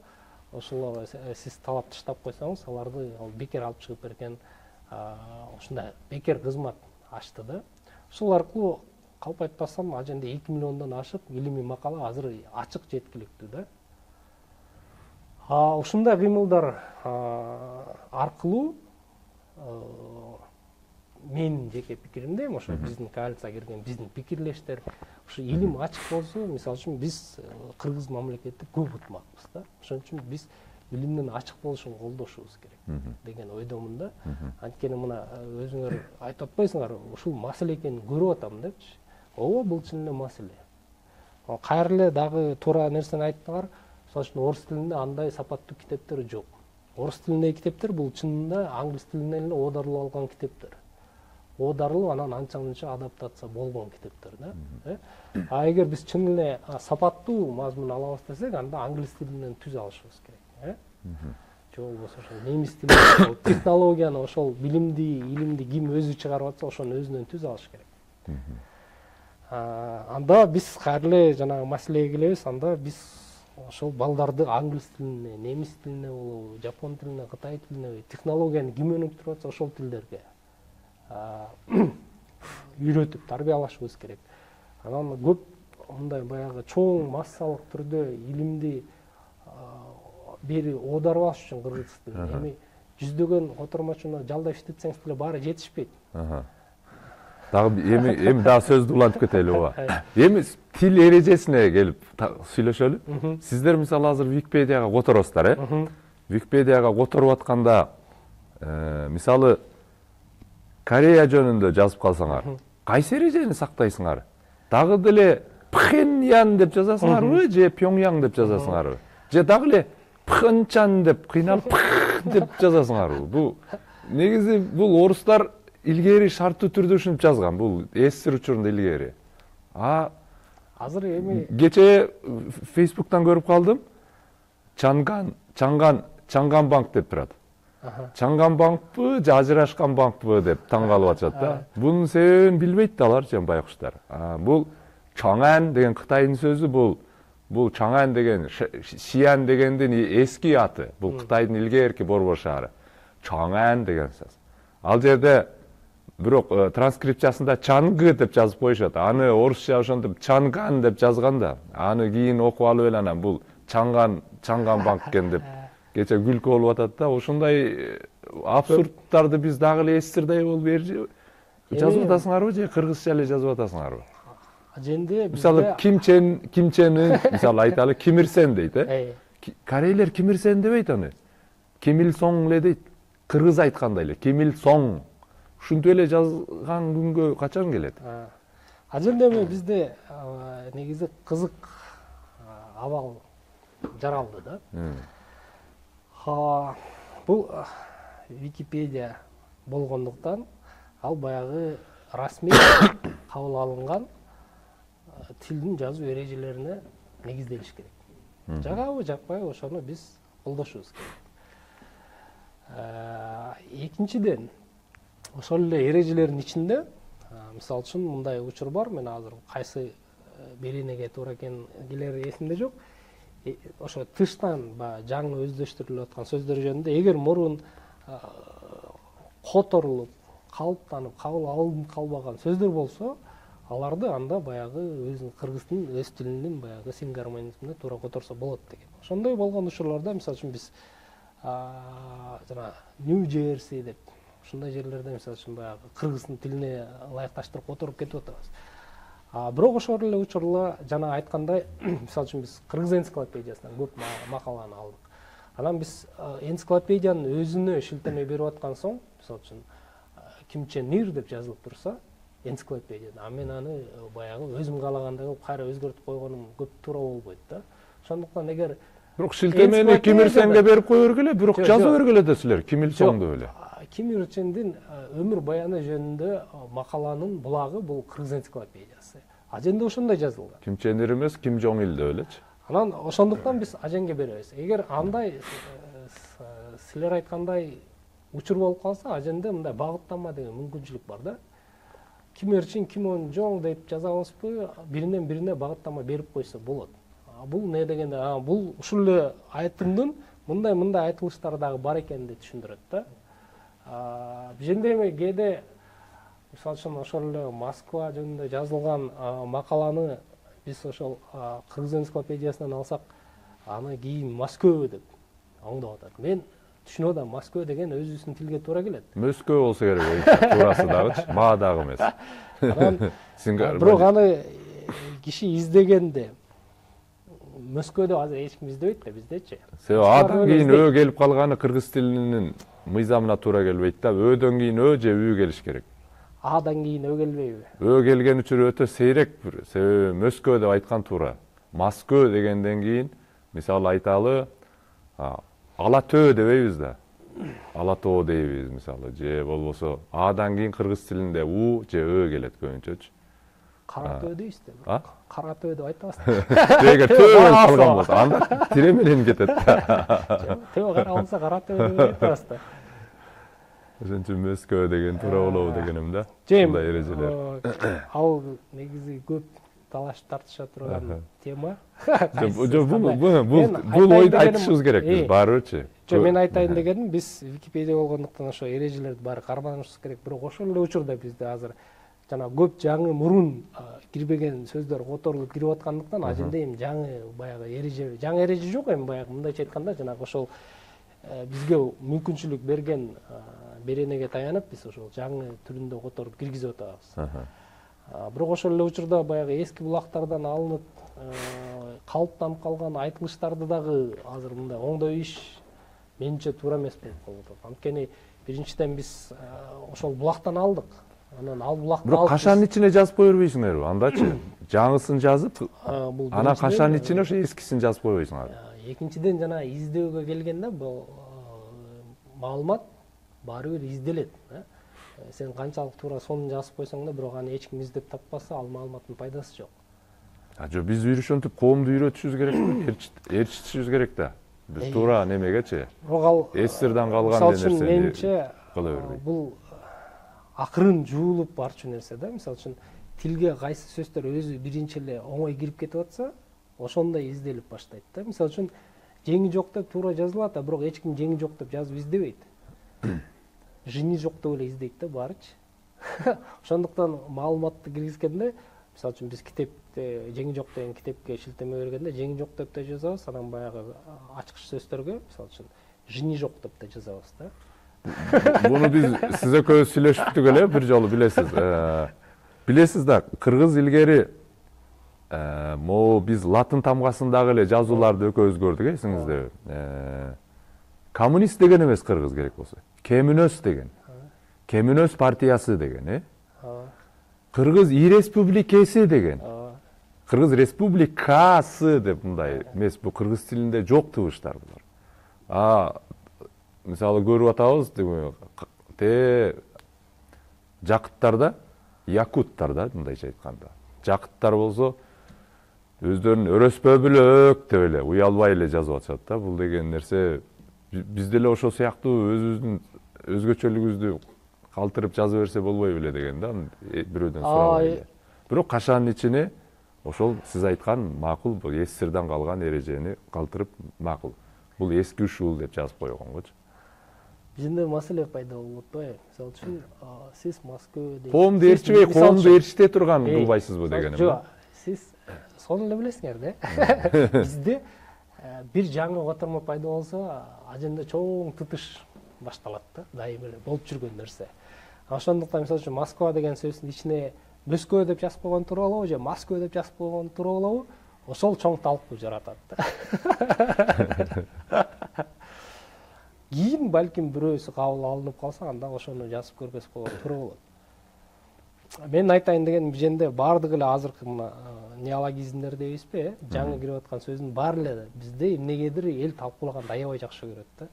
ошолорго сиз талап таштап койсоңуз, аларды бекер алып чыгып берген, ушундай бекер кызмат ачты да. Ошол аркылуу калп айтпасам, аженде 2 миллиондон ашык илимий макала азыр ачык жеткиликтүү да. Ушундай кыймылдар аркылуу менин жеке пикиримде, ошо биздин коалицияга кирген биздин пикирлештер, ушу илим ачык болсо, мисалы үчүн биз кыргыз мамлекети көп утмакпыз да. Ошон үчүн биз билимдин ачык болушун колдошубуз керек деген ойдомун да. Анткени мына өзүңөр айтып атпайсыңар, ушул маселе экенин көрүп атам депчи. Ооба, бул чын эле маселе. Кайра эле дагы туура нерсени айттыңар. Мисалы үчүн орус тилинде андай сапаттуу китептер жок. Орус тилиндеги китептер бул чынында англис тилинен эле оодарылып алган китептер. Оодарылып, анан анча-мынча адаптация болгон китептер да. А эгер биз чын эле сапаттуу мазмун алабыз десек, анда англис тилинен түзө алышыбыз керек. Же болбосо ошол немис тилинен технологияны, ошол билимди, илимди ким өзү чыгарып атса, ошону өзүнөн түзө алыш керек. Анда биз кайра эле жанагы маселеге келебиз. Анда биз ошол балдарды англис тилине, немис тилине болобу, жапон тилине, кытай тилине, технологияны ким өнүктүрүп атса, ошол тилдерге үйрөтүп тарбиялашыбыз керек. Анан көп мындай баягы чоң массалык түрдө илимди бери оодарып алыш үчүн кыргыз тилин эми жүздөгөн котормочуну жалдап иштетсеңиз деле баары жетишпейт. Дагы эми дагы сөздү улантып кетели ооба. Эми тил эрежесине келип сүйлөшөлү. Сиздер мисалы азыр Википедияга которосуздар, Википедияга которуп атканда мисалы Корея жөнүндө жазып калсаңар, кайсы эрежени сактайсыңар? Дагы деле Пхеньян деп жазасыңарбы же Пьоңян деп жазасыңарбы? Же дагы эле Пхенчан деп кыйналып деп жазасыңарбы? Бул негизи бул орустар илгери шарттуу түрдө ушинтип жазган. Бул СССР учурунда илгери. Азыр эми кечээ Facebook'тан көрүп калдым. Чанган банк деп турат. Чанган банкпы же ажырашкан банкпы деп таң калып атышат да. Бунун себебин билбейт да алар, жан байкуштар. Бул Чоңан деген Кытайдын сөзү, бул Чоңан деген Шиян дегендин эски аты. Бул Кытайдын илгерки борбор шаары. Чоңан деген сөз. Ал жерде бирок транскрипциясында Чангы деп жазып коюшат. Аны орусча ошентип Чанган деп жазган да. Аны кийин окуп алып эле анан бул Чанган банк экен деп кече күлкү болуп атат да. Ошондой абсурдтарды биз дагы эле СССРдай болуп жазып атасыңарбы же кыргызча эле жазып атасыңарбы? Аженде мисалы Кимчени мисалы айталы Ким Ир Сен дейт, Корейлер Ким Ир Сен дебейт аны. Ким Ил Соң эле дейт. Кыргыз айткандай эле Ким Ил Соң. Ушинтип эле жазган күнгө качан келет? Аженде бизде негизи кызык абал жаралды да. Бул Википедия болгондуктан ал баягы расмий кабыл алынган тилдин жазуу эрежелерине негизделиш керек. Жагабы, жакпайбы, ошону биз колдошубуз керек. Экинчиден, ошол эле эрежелердин ичинде, мисалы үчүн мындай учур бар, мен азыр кайсы беренеге туура келери эсимде жок. Ошо тыштан жаңы өздөштүрүлүп аткан сөздөр жөнүндө эгер мурун которулуп, калыптанып, кабыл алынып калбаган сөздөр болсо, аларды анда баягы өзүнүн кыргыздын өз тилинин баягы сингармонизмине туура которсо болот деген. Ошондой болгон учурларда, мисалы үчүн биз жана Нью Джерси деп ушундай жерлерде мисалы үчүн баягы кыргыздын тилине ылайыкташтырып отуруп кетип атабыз. Бирок ошол эле учурда жана айткандай, мисалы үчүн биз кыргыз энциклопедиясынан көп макаланы алдык. Анан биз энциклопедиянын өзүнө шилтеме берип аткан соң, мисалы үчүн Kim Chen Ir деп жазылып турса, энциклопедияда, мен аны баягы өзүм каалагандай кылып кайра өзгөртүп койгонум көп туура болбойт да. Ошондуктан эгер бирок шилтемени Kim Il Sung'га берип кое бергиле, бирок жаза бергиле десилер, Kim Il Sung деп эле. Kim Il Sung'дин өмүр баяны жөнүндө макаланын булагы бул кыргыз энциклопедиясы. Аженде ошондой жазылган. Kim Chen Ir эмес, Kim Jong Il деп элечи. Анан ошондуктан биз аженге беребиз. Эгер андай силер айткандай учур болуп калса, аженде мындай багыттанма деген мүмкүнчүлүк бар да. Kim Il Sung, Kim On Jong деп жазабызбы, биринен бирине багыттанма берип койсо болот. Бул не дегенде, бул ушул эле айтымдын мындай айтылыштары дагы бар экенин түшүндүрөт да. Бизде эми кээде мисалы үчүн ошол эле Москва жөнүндө жазылган макаланы биз ошол кыргыз энциклопедиясынан алсак, аны кийин Москва деп оңдоп атат. Мен түшүнүп атам, Москва деген өзүбүздүн тилге туура келет. Москва болсо керек, туурасы дагычы, маа дагы эмес. Бирок аны киши издегенде Москва деп азыр эч ким издебейт да биздечи. Себеби адан кийин өө келип калганы кыргыз тилинин мыйзамына туура келбейт да. Өөдөн кийин өө же үү келиш керек. Адан кийин өө келбейби? Өө келген үчүн өтө сейрек, себеби Москва деп айткан туура. Москва дегенден кийин мисалы айталы ала төө дебейбиз да. Ала тоо дейбиз мисалы, же болбосо адан кийин кыргыз тилинде у же өө келет көбүнчөчү. Кара төө дейсиз да. Кара төө деп айтабыз. Эгер төө болуп калган болсо, анда тире менен кетет да. Төө кара болсо кара төө деп айтабыз да. Ошон үчүн Москва деген туура болобу дегеним да. Ушундай эрежелер. Ал негизи көп талаш тартыша турган тема. Бул ойду айтышыбыз керек биз баарыбычы. Мен айтайын дегеним, биз Википедия болгондуктан ошо эрежелерди баары карманышыбыз керек. Бирок ошол эле учурда бизде азыр жана көп жаңы мурун кирбеген сөздөр которулуп кирип аткандыктан аженде эми жаңы баягы эреже жок, эми баягы мындайча айтканда жанагы ошол бизге мүмкүнчүлүк берген беренеге таянып биз ошол жаңы түрүндө которуп киргизип атабыз. Бирок ошол эле учурда баягы эски булактардан алынып калыптанып калган айтылыштарды дагы азыр мындай оңдой иш менимче туура эмес болуп калып атат. Анткени биринчиден биз ошол булактан алдык. Анан ал булактан бирок кашанын ичине жазып кое бербейсиңерби? Андачы жаңысын жазып, анан кашанын ичине ошо эскисин жазып койбойсуңарбы? Экинчиден жана издөөгө келгенде бул маалымат баары бир изделет. Сен канчалык туура сонун жазып койсоң да, бирок аны эч ким издеп таппаса, ал маалыматтын пайдасы жок. Жок, биз ошентип коомду үйрөтүшүбүз керек, ээрчитишибиз керек да. Биз туура немегечи. Бирок ал эсирден калган нерсени менимче кыла бербейт. Бул акырын жуулуп барчу нерсе да. Мисалы үчүн тилге кайсы сөздөр өзү биринчи эле оңой кирип кетип атса, ошондой изделип баштайт да. Мисалы үчүн жеңи жок деп туура жазылат, бирок эч ким жеңи жок деп жазып издебейт. Жини жок деп эле издейт да баарычы. Ошондуктан маалыматты киргизгенде, мисалы үчүн биз китепте жеңи жок деген китепке шилтеме бергенде жеңи жок деп да жазабыз, анан баягы ачкыч сөздөргө мисалы үчүн жини жок деп да жазабыз да. Буну биз сиз экөөбүз сүйлөшүптүк эле бир жолу, билесиз. Билесиз да, кыргыз илгери могу биз латын тамгасындагы эле жазууларды экөөбүз көрдүк, эсиңиздеби? Коммунист деген эмес кыргыз керек болсо. Кемүнөс деген. Кемүнөс партиясы деген, Кыргыз республикасы деген. Кыргыз республикасы деп мындай эмес, бул кыргыз тилинде жок тыбыштар булар. Мисалы көрүп атабыз, те жакыттарда, якуттарда мындайча айтканда. Жакыттар болсо өздөрүн өрөспө бүлөк деп эле, уялбай эле жазып атышат да. Бул деген нерсе биз деле ошол сыяктуу өзүбүздүн өзгөчөлүгүбүздү калтырып жаза берсе болбой беле деген да, бирөөдөн сурабай эле. Бирок кашанын ичине ошол сиз айткан макул, бул эсирден калган эрежени калтырып макул. Бул эски ушул деп жазып койгонгочу. Бизде маселе пайда болуп атпайбы? Мисалы үчүн, сиз Москва дейсиз. Коомду ээрчибей, коомду ээрчите турган кылбайсызбы дегеним. Жок, сиз сону эле билесиңер да. Бизде бир жаңы котормо пайда болсо, аженде чоң тытыш башталат да, дайым эле болуп жүргөн нерсе. Ошондуктан мисалы үчүн Москва деген сөздүн ичине Мөскөө деп жазып койгон тууралабы же Москва деп жазып койгон тууралабы, ошол чоң талкуу жаратат да. Кийин балким бирөөсү кабыл алынып калса, анда ошону жазып көргөзүп койгон туура болот. Мен айтайын дегеним биженде баардык эле азыркы мына неологизмдер дейбизби, жаңы кирип аткан сөздүн баары эле бизде эмнегедир эл талкуулаганды аябай жакшы көрөт да.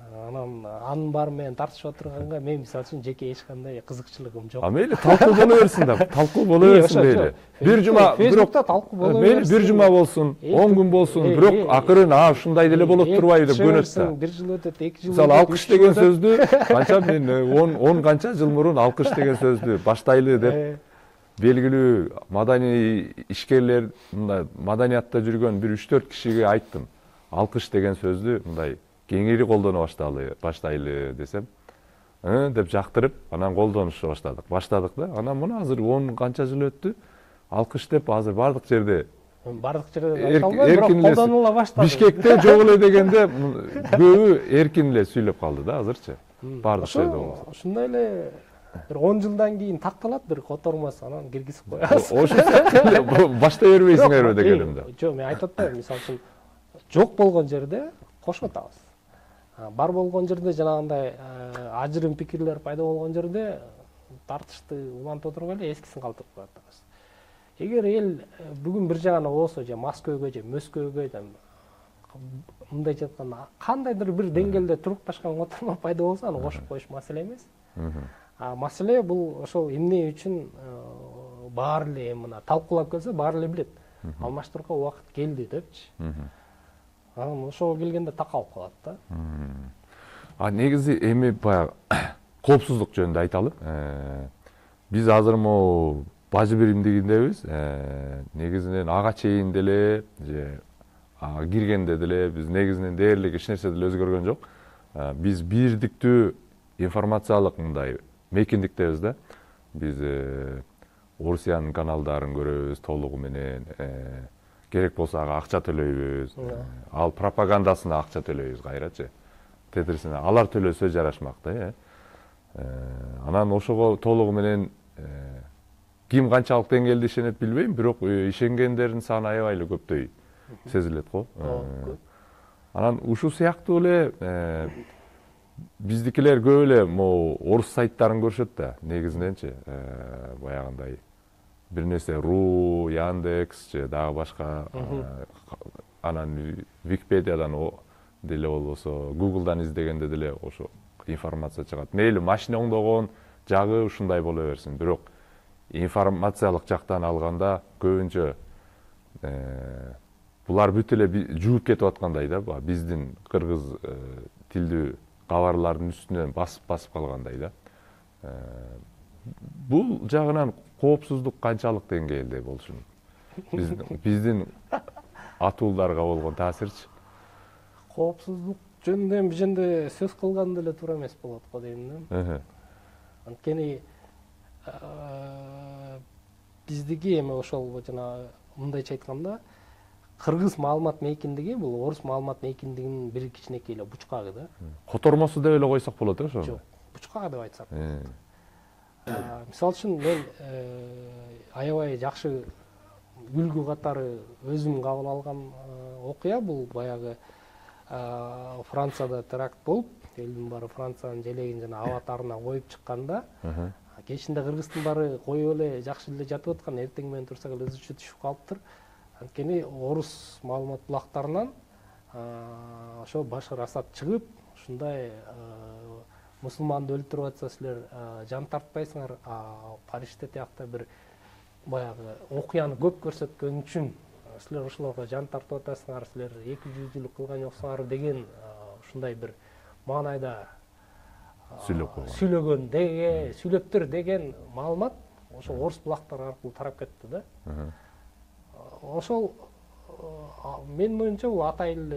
Анан анын баары менен тартышып отурганга мен мисалы үчүн жеке эч кандай кызыкчылыгым жок. Мейли талкуу боло берсин да, талкуу боло берсин мейли. Бир жума Фейсбукта талкуу боло берсин. Бир жума болсун, 10 күн болсун, бирок акырын ушундай деле болот турбайбы деп көнөт да. Бир жыл өтөт, 2 жыл өтөт. Мисалы алкыш деген сөздү канча мен 10 канча жыл мурун алкыш деген сөздү баштайлы деп белгилүү маданий ишкерлер, мындай маданиятта жүргөн бир 3-4 кишиге айттым. Алкыш деген сөздү мындай кеңири колдоно баштайлы десем, деп жактырып, анан колдонуша баштадык да. Анан мына азыр 10 канча жыл өттү, алкыш деп азыр бардык жерде айта бирок колдонула баштады. Бишкекте жок эле дегенде көбү эркин эле сүйлөп калды да азырчы. Бардык жерде болсо. Ушундай эле бир 10 жылдан кийин такталат бир котормос, анан киргизип коебуз. Ошо баштай бербейсиңерби дегеним да. Жок, мен айтып атпайм, мисалы үчүн жок болгон жерде кошуп атабыз. Бар болгон жерде жанагындай ажырым пикирлер пайда болгон жерде тартышты улантып отуруп эле эскисин калтырып коебуз. Эгер эл бүгүн бир жагына болсо, же Москвага же Мөскөгө мындай жатканда кандайдыр бир деңгээлде турукташкан котормо пайда болсо, аны кошуп коюш маселе эмес. Маселе бул ошол эмне үчүн баары эле мына талкуулап келсе, баары эле билет. Алмаштырууга убакыт келди депчи. Анан ошого келгенде такалып калат да. Негизи эми баягы коопсуздук жөнүндө айталы. Биз азыр могу бажы биримдигиндебиз. Негизинен ага чейин деле же киргенде деле биз негизинен дээрлик эч нерсе деле өзгөргөн жок. Биз бирдиктүү информациялык мындай мейкиндиктебиз да. Биз Орусиянын каналдарын көрөбүз толугу менен. Керек болсо ага акча төлөйбүз. Ал пропагандасына акча төлөйбүз кайрачы. Тетирисине алар төлөсө жарашмак да. Анан ошого толугу менен ким канчалык деңгээлде ишенет билбейм, бирок ишенгендердин саны аябай эле көптөй сезилет го. Анан ушул сыяктуу эле биздикилер көп эле могу орус сайттарын көрүшөт да, негизиненчи. Баягындай бир нерсе Ру, Яндекс же дагы башка, анан Википедиядан деле болбосо, Гуглдан издегенде деле ошо информация чыгат. Мейли машина оңдогон жагы ушундай боло берсин, бирок информациялык жактан алганда көбүнчө булар бүт эле жууп кетип аткандай да, биздин кыргыз тилдүү кабарлардын үстүнөн басып калгандай да. Бул жагынан коопсуздук канчалык деңгээлде болушу мүмкүн? Биздин атууларга болгон таасирчи? Коопсуздук жөнүндө биженде сөз кылган деле туура эмес болот го дейм да. Анткени биздики эми ошол жана мындайча айтканда кыргыз маалымат мейкиндиги бул орус маалымат мейкиндигинин бир кичинекей эле бучкагы да. Котормосу деп эле койсок болот ошону? Жок, бучкагы деп айтсак. Мисалы үчүн мен аябай жакшы үлгү катары өзүм кабыл алган окуя бул баягы Францияда теракт болуп, элдин баары Франциянын желегин жана аватарына коюп чыкканда, кечинде кыргыздын баары коюп эле жакшы эле жатып аткан, эртең менен турсак эле өзүчө түшүп калыптыр. Анткени орус маалымат булактарынан ошо Башар Асад чыгып, ушундай мусулманды өлтүрүп атса силер жан тартпайсыңар, Парижде тиякта бир баягы окуяны көп көрсөткөн үчүн силер ошолорго жан тартып атасыңар, силер 200 жыл кылган жоксуңар деген ушундай бир маанайда сүйлөгөн деген, сүйлөптүр деген маалымат ошо орус булактары аркылуу тарап кетти да. Ошол менин оюмча бул атайын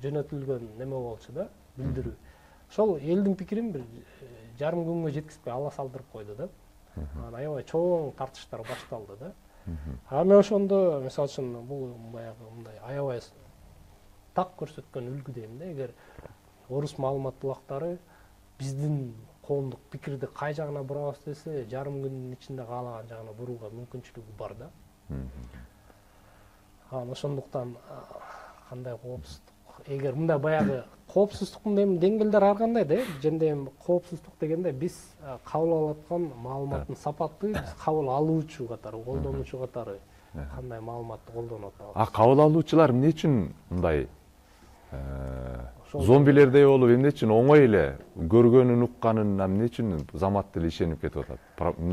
жөнөтүлгөн неме болчу да, билдирүү. Ошол элдин пикирин бир жарым күнгө жеткизбей ала салдырып койду да. Аябай чоң тартыштар башталды да. Мен ошондо мисалы үчүн бул баягы мындай аябай так көрсөткөн үлгүдөйм да. Эгер орус маалымат булактары биздин коомдук пикирди кай жагына бурабыз десе, жарым күндүн ичинде каалаган жагына бурууга мүмкүнчүлүгү бар да. Ошондуктан кандай коопсуздук, эгер мындай баягы коопсуздуктун эми деңгээлдери ар кандай да, жөндөй эми коопсуздук дегенде биз кабыл алып аткан маалыматтын сапаты, биз кабыл алуучу катары, колдонуучу катары кандай маалыматты колдонуп атабыз. Кабыл алуучулар эмне үчүн мындай зомбилердей болуп, эмне үчүн оңой эле көргөнүн укканын эмне үчүн замат деле ишенип кетип атат?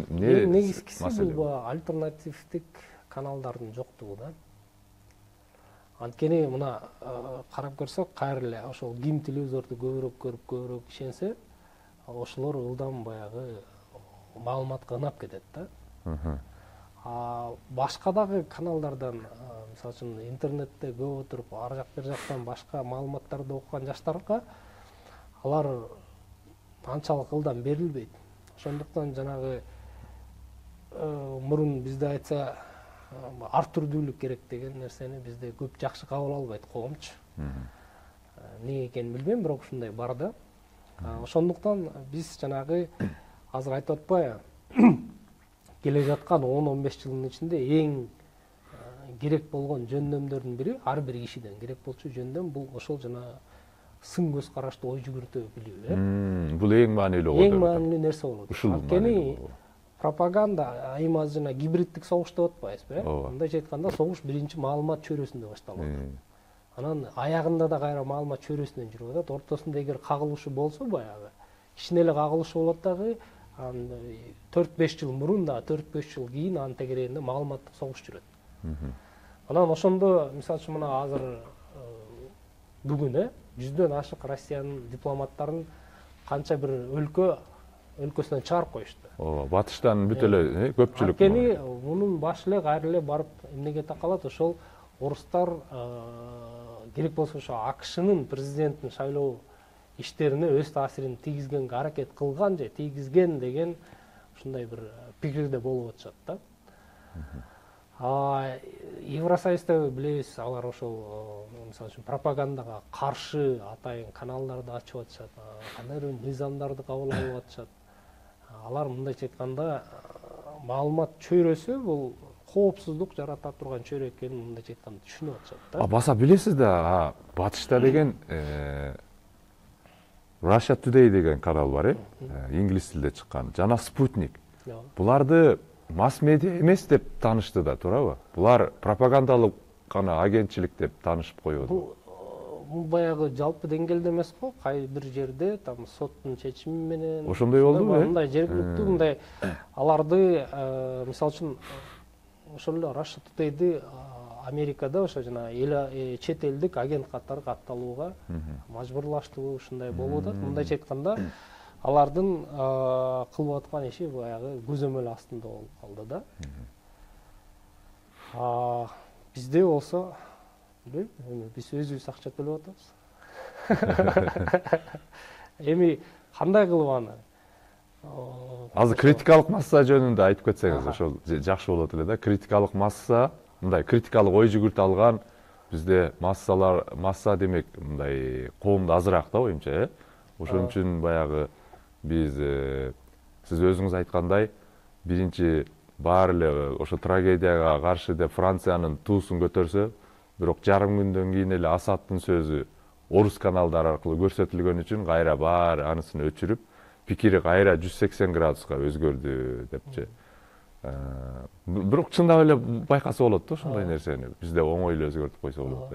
Негизгиси бул альтернативдик каналдардын жоктугу да. Анткени мына карап көрсөк, кайра эле ошол ким телевизорду көбүрөөк көрүп, көбүрөөк ишенсе, ошолор ылдам баягы маалыматка ынап кетет да. Башка дагы каналдардан, мисалы үчүн интернетте көп отуруп, ар жак бер жактан башка маалыматтарды окуган жаштарга алар анчалык ылдам берилбейт. Ошондуктан жанагы мурун бизде айтса ар түрдүүлүк керек деген нерсени бизде көп жакшы кабыл албайт коомчу. Эмне экенин билбейм, бирок ушундай бар да. Ошондуктан биз жанагы азыр айтып атпайбы, келе жаткан 10-15 жылдын ичинде эң керек болгон жөндөмдөрдүн бири, ар бир кишиден керек болчу жөндөм бул ошол жана сын көз карашты ой жүгүртө билүү. Бул эң маанилүү. Эң маанилүү нерсе болот. Анткени пропаганда айымаз жана гибриддик согуш деп атпайбызбы? Мындайча айтканда, согуш биринчи маалымат чөйрөсүндө башталат. Анан аягында да кайра маалымат чөйрөсүнөн жүрүп атат. Ортосунда эгер кагылышы болсо, баягы кичине эле кагылышы болот дагы, 4-5 жыл мурун да, 4-5 жыл кийин анын тегерегинде маалыматтык согуш жүрөт. Анан ошондо, мисалы үчүн, мына азыр бүгүн 100дөн ашык Россиянын дипломаттарын канча бир өлкөсүнөн чыгарып коюшту. Батыштан бүт эле көпчүлүк. Анткени мунун башы эле кайра эле барып эмнеге такалат? Ошол орустар керек болсо ошо АКШнын президенттин шайлоо иштерине өз таасирин тийгизгенге аракет кылган же тийгизген деген ушундай бир пикирде болуп атышат да. Евросоюзда билебиз, алар ошол мисалы үчүн пропагандага каршы атайын каналдарды ачып атышат, кандайдыр бир мыйзамдарды кабыл алып атышат. Алар мындайча айтканда маалымат чөйрөсү бул коопсуздук жарата турган чөйрө экенин мындайча айтканда түшүнүп атышат да. Баса билесиз да, батышта деген Russia Today деген канал бар, инглиз тилде чыккан, жана Спутник. Буларды масс медиа эмес деп таанышты да, туурабы? Булар пропагандалык гана агентчилик деп таанышып коёбу. Бул баягы жалпы деңгээлде эмес го, кай бир жерде там соттун чечими менен ошондой болдубу? Мындай жергиликтүү мындай аларды, мисалы үчүн, ошол эле Russia Today'ди Америкада ошо жана чет элдик агент катары катталууга мажбурлаштуу ушундай болуп атат. Мындайча айтканда, алардын кылып аткан иши баягы көзөмөл астында болуп калды да. Бизде болсо, билбейм, биз өзүбүз акча төлөп атабыз. Эми кандай кылып аны? Азыр критикалык масса жөнүндө айтып кетсеңиз, ошол жакшы болот эле да. Критикалык масса, мындай критикалык ой жүгүртө алган бизде масса демек мындай коомдо азыраак да, оюмча, Ошон үчүн баягы биз сиз өзүңүз айткандай, биринчи баары эле ошо трагедияга каршы деп Франциянын туусун көтөрсө, бирок жарым күндөн кийин эле Асадтын сөзү орус каналдары аркылуу көрсөтүлгөн үчүн кайра баары анысын өчүрүп, пикири кайра 180 градуска өзгөрдү депчи. Бирок чындап эле байкаса болот да ошондой нерсени. Бизде оңой эле өзгөртүп койсо болот.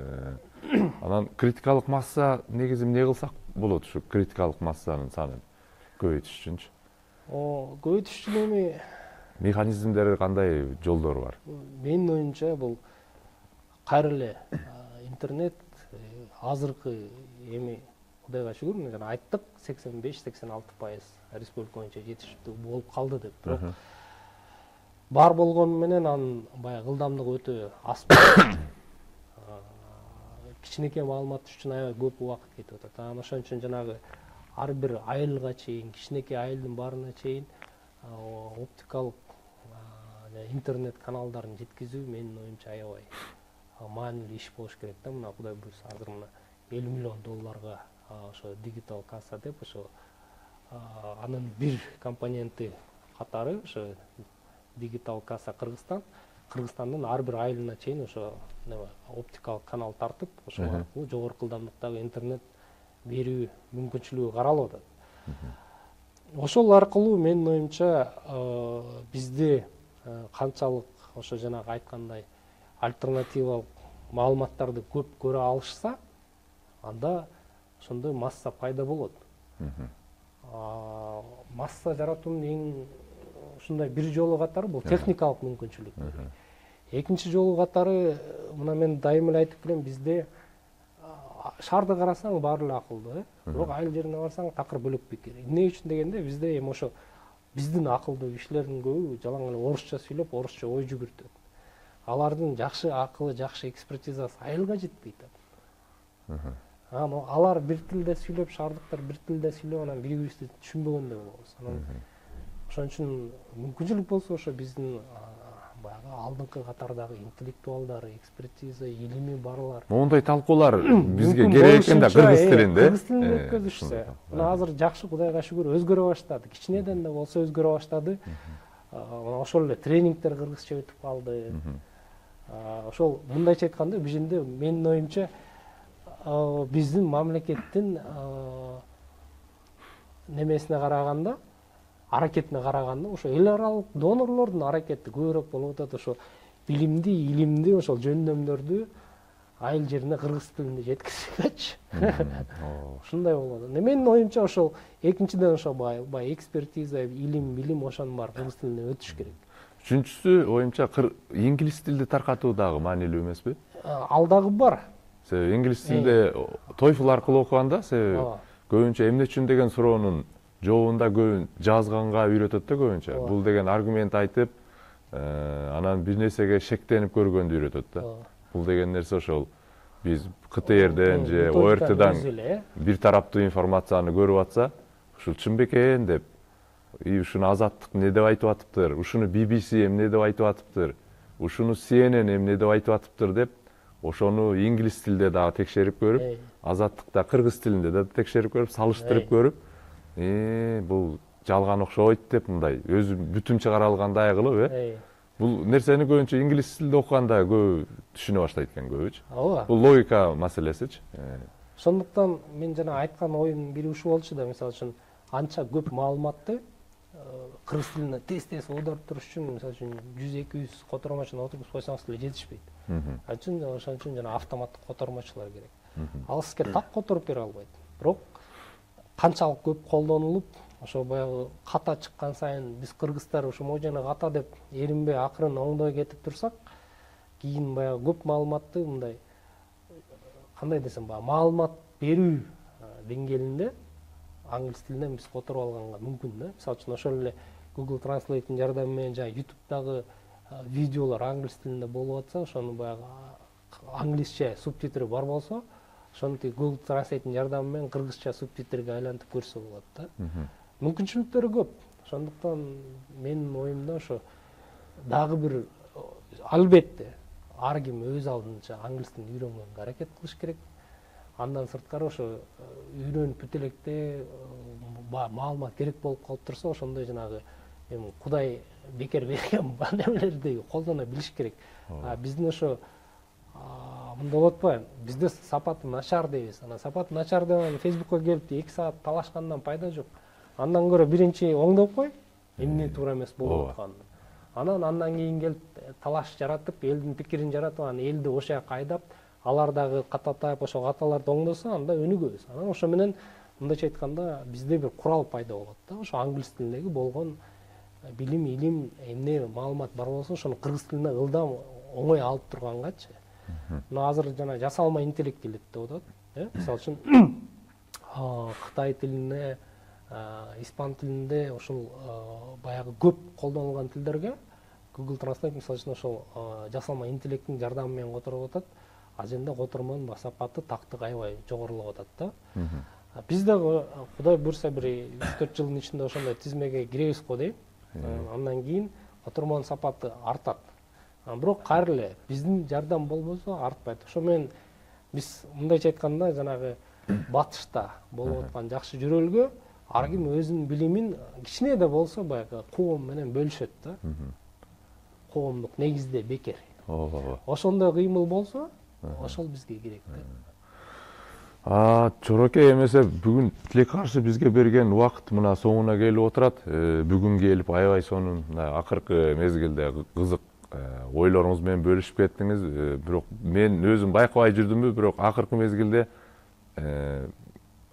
Анан критикалык масса негизи эмне кылсак болот ушу критикалык массанын санын көбөйтүш үчүнчү? Көбөйтүш үчүн эми механизмдери кандай жолдор бар? Менин оюмча бул кайра эле интернет азыркы эми Кудайга шүгүр, жана айттык 85-86% республика боюнча жетиштүү болуп калды деп. Бирок бар болгону менен анын баягы ылдамдыгы өтө асып кетет. Кичинекей маалымат үчүн аябай көп убакыт кетип атат. Анан ошон үчүн жанагы ар бир айылга чейин, кичинекей айылдын баарына чейин оптикалык интернет каналдарын жеткизүү менин оюмча аябай маанилүү иш болуш керек да. Мына Кудай буйрса азыр мына $50 миллион ошо дигитал касса деп ошо анын бир компоненти катары ошо дигитал касса Кыргызстандын ар бир айылына чейин ошо оптикалык канал тартып ошол аркылуу жогорку ылдамдыктагы интернет берүү мүмкүнчүлүгү каралып атат. Ошол аркылуу менин оюмча бизде канчалык ошо жанагы айткандай альтернативалык маалыматтарды көп көрө алышса, анда ошондой масса пайда болот. Масса жаратуунун эң ушундай бир жолу катары бул техникалык мүмкүнчүлүк. Экинчи жолу катары мына мен дайым эле айтып келем, бизде шаарды карасаң баары эле акылдуу, бирок айыл жерине барсаң такыр бөлөк пикир. Эмне үчүн дегенде бизде эми ошо биздин акылдуу кишилердин көбү жалаң эле орусча сүйлөп, орусча ой жүгүртөт. Алардын жакшы акылы, жакшы экспертизасы айылга жетпейт. Алар бир тилде сүйлөп, шаардыктар бир тилде сүйлөп, анан бири-бирибизди түшүнбөгөндөй болобуз. Ошон үчүн мүмкүнчүлүк болсо ошо биздин баягы алдыңкы катардагы интеллектуалдар, экспертиза, илимий барлар. Мондай талкуулар бизге керек экен да кыргыз тилинде. Кыргыз тилинде өткөзүшсө. Мына азыр жакшы, Кудайга шүгүр, өзгөрө баштады. Кичинеден да болсо өзгөрө баштады. Ошол эле тренингдер кыргызча өтүп калды. Ошол мындайча айтканда бизде менин оюмча биздин мамлекеттин немесине караганда, аракетине караганда ошо эл аралык донорлордун аракети көбүрөөк болуп атат. Ошо билимди, илимди, ошол жөндөмдөрдү айыл жерине кыргыз тилинде жеткизбекчи. Ушундай болот. Менин оюмча ошол экинчиден ошо бай экспертиза, илим, билим ошонун баары кыргыз тилине өтүш керек. Үчүнчүсү оюмча инглиз тилди таркатуу дагы маанилүү эмеспи? Ал дагы бар. Себеби инглиз тилинде TOEFL аркылуу окуганда, себеби көбүнчө эмне үчүн деген суроонун жообунда көбүн жазганга үйрөтөт да көбүнчө. Бул деген аргумент айтып, анан бир нерсеге шектенип көргөндү үйрөтөт да. Бул деген нерсе ошол биз КТРден же ОРТдан бир тараптуу информацияны көрүп атса, ушул чын бекен деп, ушуну Азаттык эмне деп айтып атыптыр, ушуну BBC эмне деп айтып атыптыр, ушуну CNN эмне деп айтып атыптыр деп, ошону инглиз тилде дагы текшерип көрүп, Азаттыкта кыргыз тилинде да текшерип көрүп, салыштырып көрүп, бул жалган окшойт деп мындай өзү бүтүн чыгара алгандай кылып, бул нерсени көбүнчө инглиз тилде окуганда көбү түшүнө баштайт экен көбүчү. Бул логика маселесичи. Ошондуктан мен жана айткан оюмдун бири ушул болчу да, мисалы үчүн анча көп маалыматты кыргыз тилине тез оодарып туруш үчүн мисалы үчүн 100-200 котормочуну отургузуп койсоңуз деле жетишпейт. Ошон үчүн жана автоматтык котормочулар керек. Ал сизге так которуп бере албайт. Бирок канчалык көп колдонулуп, ошо баягы ката чыккан сайын биз кыргыздар ошо могу ката деп эринбей акырын оңдой кетип турсак, кийин баягы көп маалыматты мындай кандай десем, баягы маалымат берүү деңгээлинде англис тилинен биз которуп алганга мүмкүн да. Мисалы үчүн ошол эле Google Translate'дин жардамы менен жана YouTube'дагы видеолор англис тилинде болуп атса, ошону баягы англисче субтитры бар болсо, ошону Google Translate'дин жардамы менен кыргызча субтитрге айлантып көрсө болот да. Мүмкүнчүлүктөрү көп. Ошондуктан менин оюмда ошо дагы бир албетте ар ким өз алдынча англис тилин үйрөнгөнгө аракет кылыш керек. Андан сырткары ошо үйрөнүп бүт электе маалымат керек болуп калып турса, ошондой жанагы эми Кудай бекер берген немелерди колдоно билиш керек. Биздин ошо мындай болот атпайбы? Бизде сапаты начар дейбиз. Анан сапаты начар деп Facebook'ка келип 2 саат талашкандан пайда жок. Андан көрө биринчи оңдоп кой, эмне туура эмес болуп атканын. Андан кийин келип талаш жаратып, элдин пикирин жаратып, анан элди ошо жака айдап, алар дагы кататайып ошо каталарды оңдосо, анда өнүгөбүз. Анан ошо менен мындайча айтканда бизде бир курал пайда болот да. Ошо англис тилиндеги болгон билим, илим, эмне маалымат бар болсо, ошону кыргыз тилине ылдам оңой алып тургангачы. Мына азыр жана жасалма интеллект келет деп атат. Мисалы үчүн Кытай тилине, испан тилинде ошол баягы көп колдонулган тилдерге Google Translate мисалы үчүн ошол жасалма интеллекттин жардамы менен которуп атат. Аженде котормонун сапаты тактык аябай жогорулап атат да. Биз дагы Кудай буйрса бир 3-4 жылдын ичинде ошондой тизмеге киребиз го дейм. Андан кийин котормонун сапаты артат. Бирок кайра эле биздин жардам болбосо артпайт. Ошо менен Биз мындайча айтканда жанагы батышта болуп аткан жакшы жөрөлгө ар ким өзүнүн билимин кичине да болсо баягы коом менен бөлүшөт да. Коомдук негизде бекер. Ошондой кыймыл болсо, ошол бизге керек да. Чорокей эмесе бүгүн Тилек каршы бизге берген убакыт мына соңуна келип отурат. Бүгүн келип аябай сонун акыркы мезгилде кызык ойлоруңуз менен бөлүшүп кеттиңиз. Бирок мен өзүм байкабай жүрдүмбү, бирок акыркы мезгилде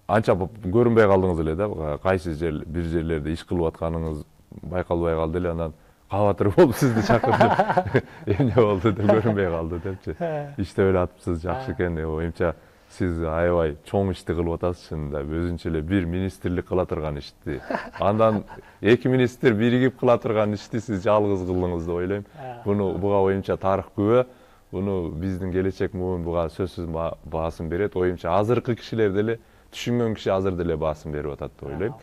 анча көрүнбөй калдыңыз эле да. Кайсы бир жерлерде иш кылып атканыңыз байкалбай калды эле, анан кабатыр болуп сизди чакырдым. Эмне болду деп көрүнбөй калды депчи. Иштеп эле атыпсыз, жакшы экен. Оюмча сиз аябай чоң ишти кылып атасыз чынында. Өзүнчө эле бир министрлик кыла турган ишти, андан эки министр биригип кыла турган ишти сиз жалгыз кылдыңыз деп ойлойм. Буга оюмча тарых күбө. Буну биздин келечек муун буга сөзсүз баасын берет. Оюмча азыркы кишилер деле түшүнгөн киши азыр деле баасын берип атат деп ойлойм.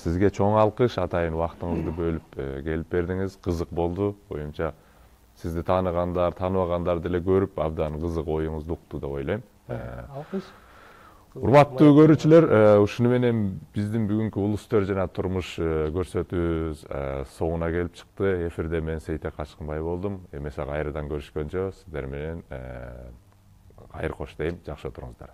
Сизге чоң алкыш, атайын убактыңызды бөлүп келип бердиңиз. Кызык болду. Оюмча сизди тааныгандар, тааныбагандар деле көрүп, абдан кызык оюңузду укту деп ойлойм. Алкыш. Урматтуу көрүүчүлөр, ушуну менен биздин бүгүнкү улус төр жана турмуш көрсөтүүбүз соңуна келип чыкты. Эфирде мен Сейтек Качкынбай болдум. Эмесе кайрадан көрүшкөнчө сиздер менен кайыр кош дейм. Жакшы отуруңуздар.